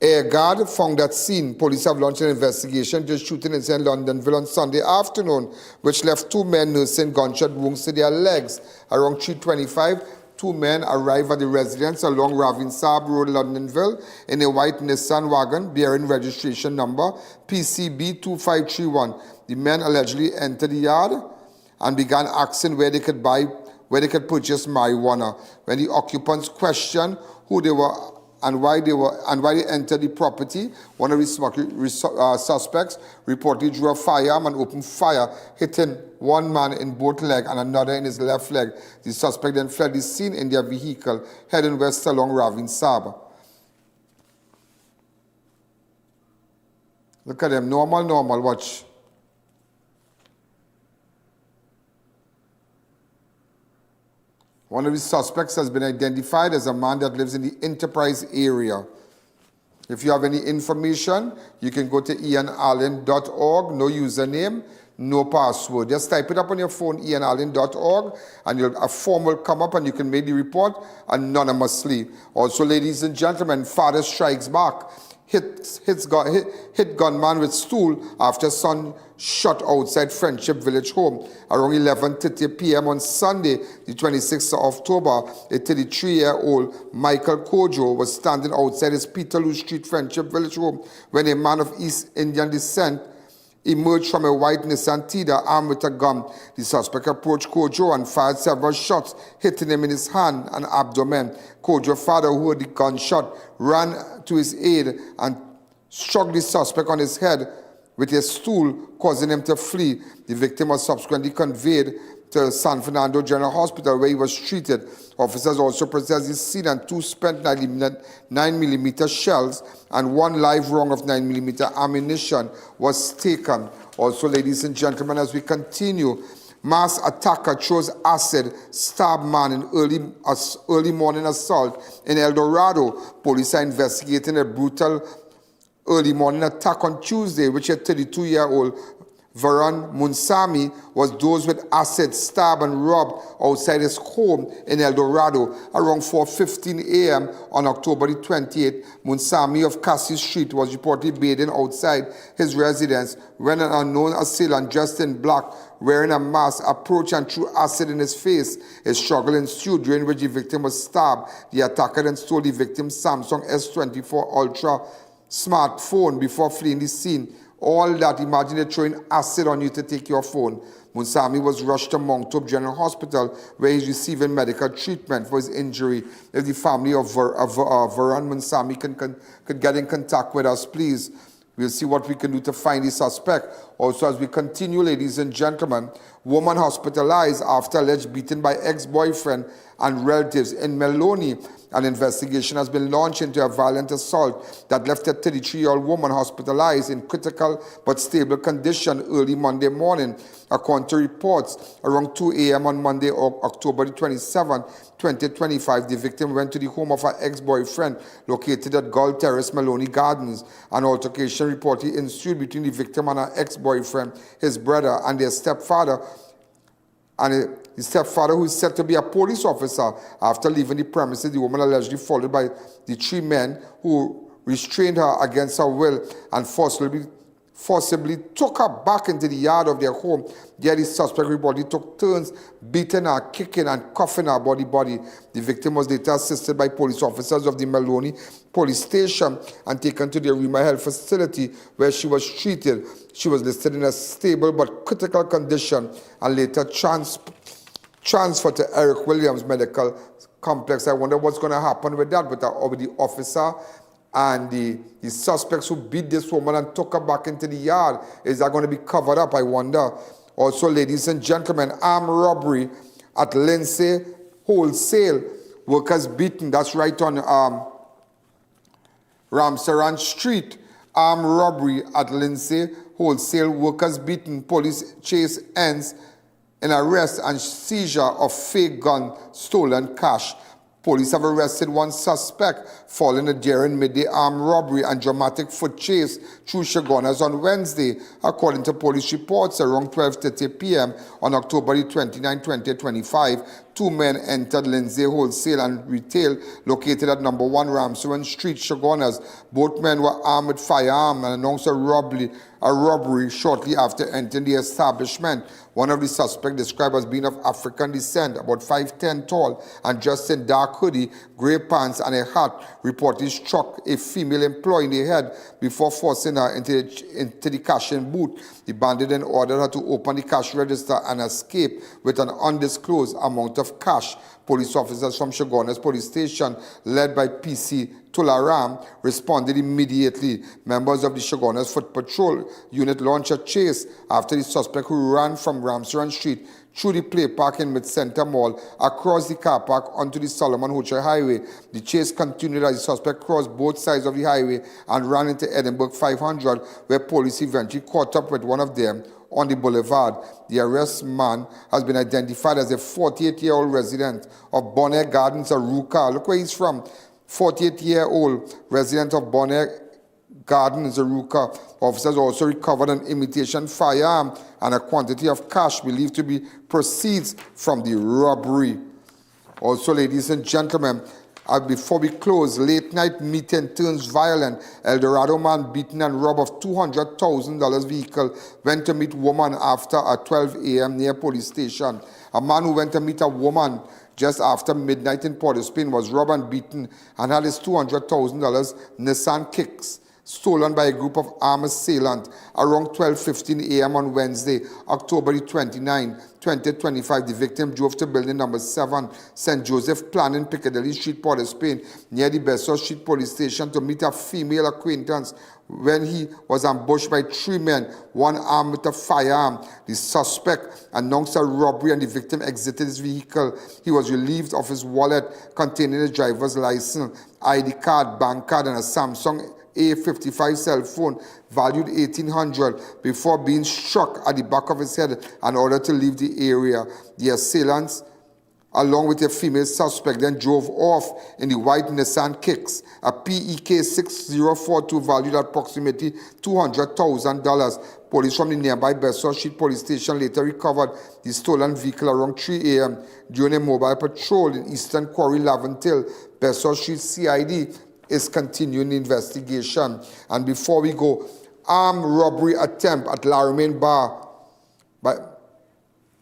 Air Guard found that scene. Police have launched an investigation to shooting incident in Londonville on Sunday afternoon, which left 2 men nursing gunshot wounds to their legs. Around 3:25, 2 men arrived at the residence along Ravinsab Road, Londonville, in a white Nissan wagon bearing registration number PCB 2531. The men allegedly entered the yard and began asking where they could purchase marijuana. When the occupants questioned who they were and why they entered the property, one of the suspects reportedly drew a firearm and opened fire, hitting one man in both legs and another in his left leg. The suspect then fled the scene in their vehicle, heading west along Ravinsab. Look at them, normal, watch. One of the suspects has been identified as a man that lives in the Enterprise area. If you have any information, you can go to ianalleyne.org, no username, no password. Just type it up on your phone, ianalleyne.org, and a form will come up and you can make the report anonymously. Also, ladies and gentlemen, father strikes back. hit gunman with stool after son shot outside Friendship Village home. Around 11:30 p.m. on Sunday, the 26th of October, a 33-year-old Michael Kojo was standing outside his Peterloo Street Friendship Village home when a man of East Indian descent emerged from a white Nissan Tida armed with a gun. The suspect approached Kojo and fired several shots, hitting him in his hand and abdomen. Kojo's father, who heard the gunshot, ran to his aid and struck the suspect on his head with a stool, causing him to flee. The victim was subsequently conveyed to San Fernando General Hospital, where he was treated. Officers also processed the scene, and 2 spent 9mm shells and 1 live round of 9mm ammunition was taken. Also, ladies and gentlemen, as we continue, mass attacker throws acid, stab man in early morning assault in El Dorado. Police are investigating a brutal early morning attack on Tuesday, which a 32-year-old Varun Munsami was dosed with acid, stabbed and robbed outside his home in El Dorado around 4:15 a.m. on October the 28th. Munsami of Cassie Street was reportedly bathing outside his residence when an unknown assailant dressed in black, wearing a mask, approached and threw acid in his face. A struggle ensued, during which the victim was stabbed. The attacker then stole the victim's Samsung S24 Ultra smartphone before fleeing the scene. All that, imagine they throwing acid on you to take your phone. Munsami was rushed to Monctop General Hospital, where he's receiving medical treatment for his injury. If the family of Varun Munsami could get in contact with us, please. We'll see what we can do to find the suspect. Also, as we continue, ladies and gentlemen, woman hospitalized after alleged beaten by ex-boyfriend and relatives in Meloni. An investigation has been launched into a violent assault that left a 33-year-old woman hospitalized in critical but stable condition early Monday morning. According to reports, around 2 a.m. on Monday, October 27, 2025, the victim went to the home of her ex-boyfriend located at Gull Terrace, Meloni Gardens. An altercation reportedly ensued between the victim and her ex-boyfriend, his brother, and their stepfather. And his stepfather, who is said to be a police officer. After leaving the premises, the woman allegedly followed by the 3 men who restrained her against her will and forcibly took her back into the yard of their home. There, the suspect reportedly took turns beating her, kicking and cuffing her body. The victim was later assisted by police officers of the Meloni police station and taken to the Arouca Health facility, where she was treated. She was listed in a stable but critical condition and later transferred to Eric Williams Medical Complex. I wonder what's going to happen with that, with the officer and the suspects who beat this woman and took her back into the yard. Is that going to be covered up, I wonder? Also, ladies and gentlemen, armed robbery at Lindsay Wholesale. Workers beaten. That's right on Ramsaran Street. Armed robbery at Lindsay Wholesale. Workers beaten. Police chase ends in arrest and seizure of fake gun, stolen cash. Police have arrested 1 suspect following a daring midday armed robbery and dramatic foot chase through Chaguanas on Wednesday. According to police reports, around 12:30 p.m. on October 29, 2025, 2 men entered Lindsay Wholesale and Retail located at number 1 Ramsaran Street, Chaguanas. Both men were armed with firearms and announced a robbery shortly after entering the establishment. One of the suspects, described as being of African descent, about 5'10" tall and dressed in dark hoodie, grey pants and a hat, reportedly struck a female employee in the head before forcing her into the cashing booth. The bandit then ordered her to open the cash register and escape with an undisclosed amount of cash. Police officers from Chaguanas Police Station, led by PC Tularam, responded immediately. Members of the Chaguanas Foot Patrol unit launched a chase after the suspect, who ran from Ramsaran Street through the play park in Mid-Center Mall, across the car park onto the Solomon Hochar Highway. The chase continued as the suspect crossed both sides of the highway and ran into Edinburgh 500, where police eventually caught up with one of them on the boulevard. The arrested man has been identified as a 48-year-old resident of Bonnet Gardens, Arouca. Look where he's from. 48-year-old resident of Bonnet Gardens, Arouca. Officers also recovered an imitation firearm and a quantity of cash believed to be proceeds from the robbery. Also, ladies and gentlemen, Before we close, late night meeting turns violent. El Dorado man beaten and robbed of $200,000 vehicle went to meet woman after 12 a.m. near police station. A man who went to meet a woman just after midnight in Port of Spain was robbed and beaten and had his $200,000 Nissan Kicks stolen by a group of armed assailants around 12:15 a.m. on Wednesday, October 29, 2025. The victim drove to building number 7, St. Joseph Planning, Piccadilly Street, Port of Spain, near the Besseau Street Police Station to meet a female acquaintance when he was ambushed by 3 men, one armed with a firearm. The suspect announced a robbery and the victim exited his vehicle. He was relieved of his wallet containing his driver's license, ID card, bank card, and a Samsung A55 cell phone valued $1,800 before being struck at the back of his head in order to leave the area. The assailants, along with a female suspect, then drove off in the white Nissan Kicks, a PEK 6042 valued at approximately $200,000. Police from the nearby Besseau Street Police Station later recovered the stolen vehicle around 3 a.m. during a mobile patrol in Eastern Quarry, Laventille. Besseau Street CID is continuing the investigation. And before we go, armed robbery attempt at Laramine Bar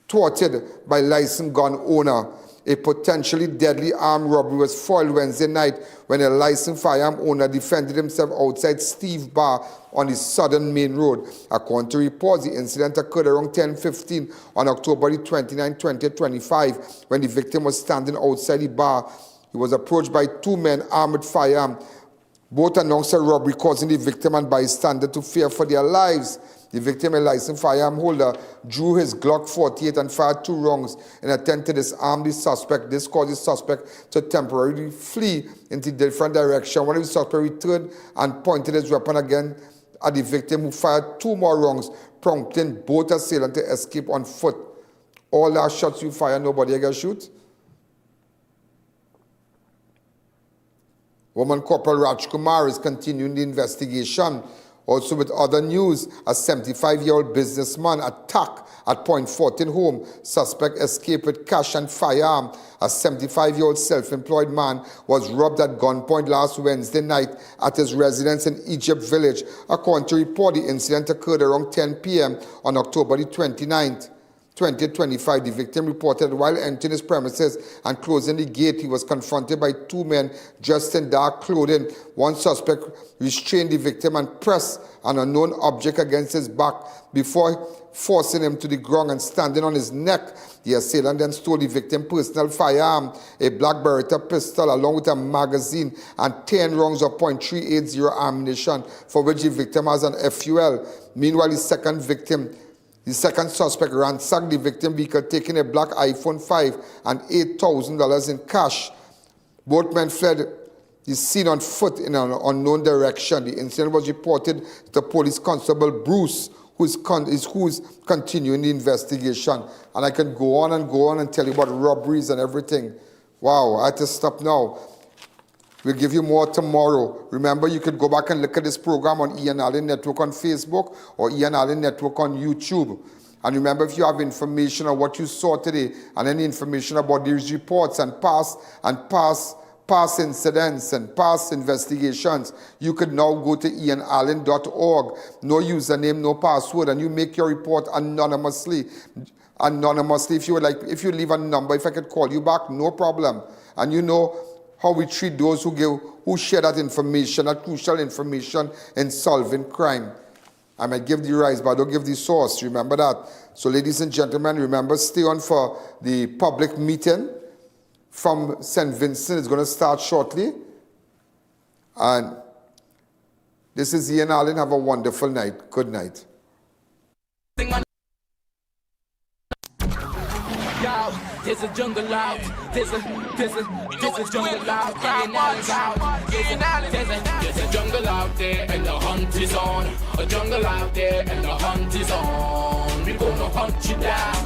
thwarted by licensed gun owner. A potentially deadly armed robbery was foiled Wednesday night when a licensed firearm owner defended himself outside Steve Bar on the southern main road. According to reports, the incident occurred around 10:15 on October 29, 2025, when the victim was standing outside the bar. He was approached by 2 men armed with firearm. Both announced a robbery, causing the victim and bystander to fear for their lives. The victim, a licensed firearm holder, drew his Glock 48 and fired 2 rounds in an attempt to disarm the suspect. This caused the suspect to temporarily flee into different direction. One of the suspects returned and pointed his weapon again at the victim, who fired 2 more rounds, prompting both assailants to escape on foot. All last shots you fire, nobody got shoot? Woman Corporal Rajkumar is continuing the investigation. Also with other news, a 75-year-old businessman attacked at Point Fortin home. Suspect escaped with cash and firearm. A 75-year-old self-employed man was robbed at gunpoint last Wednesday night at his residence in Egypt Village. According to report, the incident occurred around 10 p.m. on October 29th. 2025, the victim reported while entering his premises and closing the gate, he was confronted by 2 men dressed in dark clothing. One suspect restrained the victim and pressed an unknown object against his back before forcing him to the ground and standing on his neck. The assailant then stole the victim's personal firearm, a black Beretta pistol along with a magazine and 10 rounds of .380 ammunition, for which the victim has an FUL. Meanwhile, the second suspect ransacked the victim's vehicle, taking a black iPhone 5 and $8,000 in cash. Both men fled the scene on foot in an unknown direction. The incident was reported to Police Constable Bruce, who's continuing the investigation. And I can go on and tell you about robberies and everything. Wow, I have to stop now. We'll give you more tomorrow. Remember, you can go back and look at this program on I.A.N Network on Facebook or I.A.N Network on YouTube. And remember, if you have information on what you saw today and any information about these reports and past incidents and past investigations, you could now go to ianalleyne.org. No username, no password, and you make your report anonymously. If you would like, if you leave a number, if I could call you back, no problem. And you know how we treat those who share that information, that crucial information in solving crime. I might give the rise, but I don't give the source. Remember that. So, ladies and gentlemen, remember, stay on for the public meeting from St. Vincent. It's going to start shortly. And this is I.A.N. Have a wonderful night. Good night. There's a jungle out. There's a jungle out. There's a jungle out there and the hunt is on. A jungle out there and the hunt is on. We're gonna hunt you down.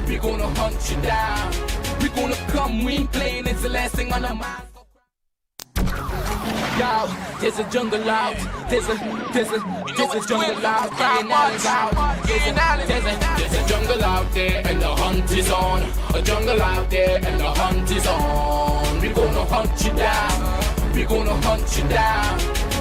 We're gonna hunt you down. We're gonna come, we ain't playing, it's the last thing on our minds. Yo, there's a jungle out. There's a jungle out. There's a jungle out there and the hunt is on. A jungle out there and the hunt is on. We're gonna hunt you down. we gonna hunt you down.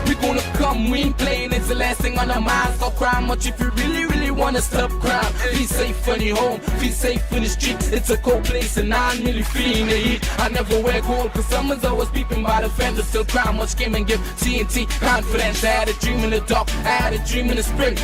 We gonna come, we ain't playing, it's the last thing on our minds. Stop crime much if you really, really wanna stop crime. Be safe in your home, be safe in the street. It's a cold place and I'm really feeling the heat. I never wear gold cause someone's always peeping by the fence. Still crime much came and give TNT confidence. I had a dream in the dark, I had a dream in the spring.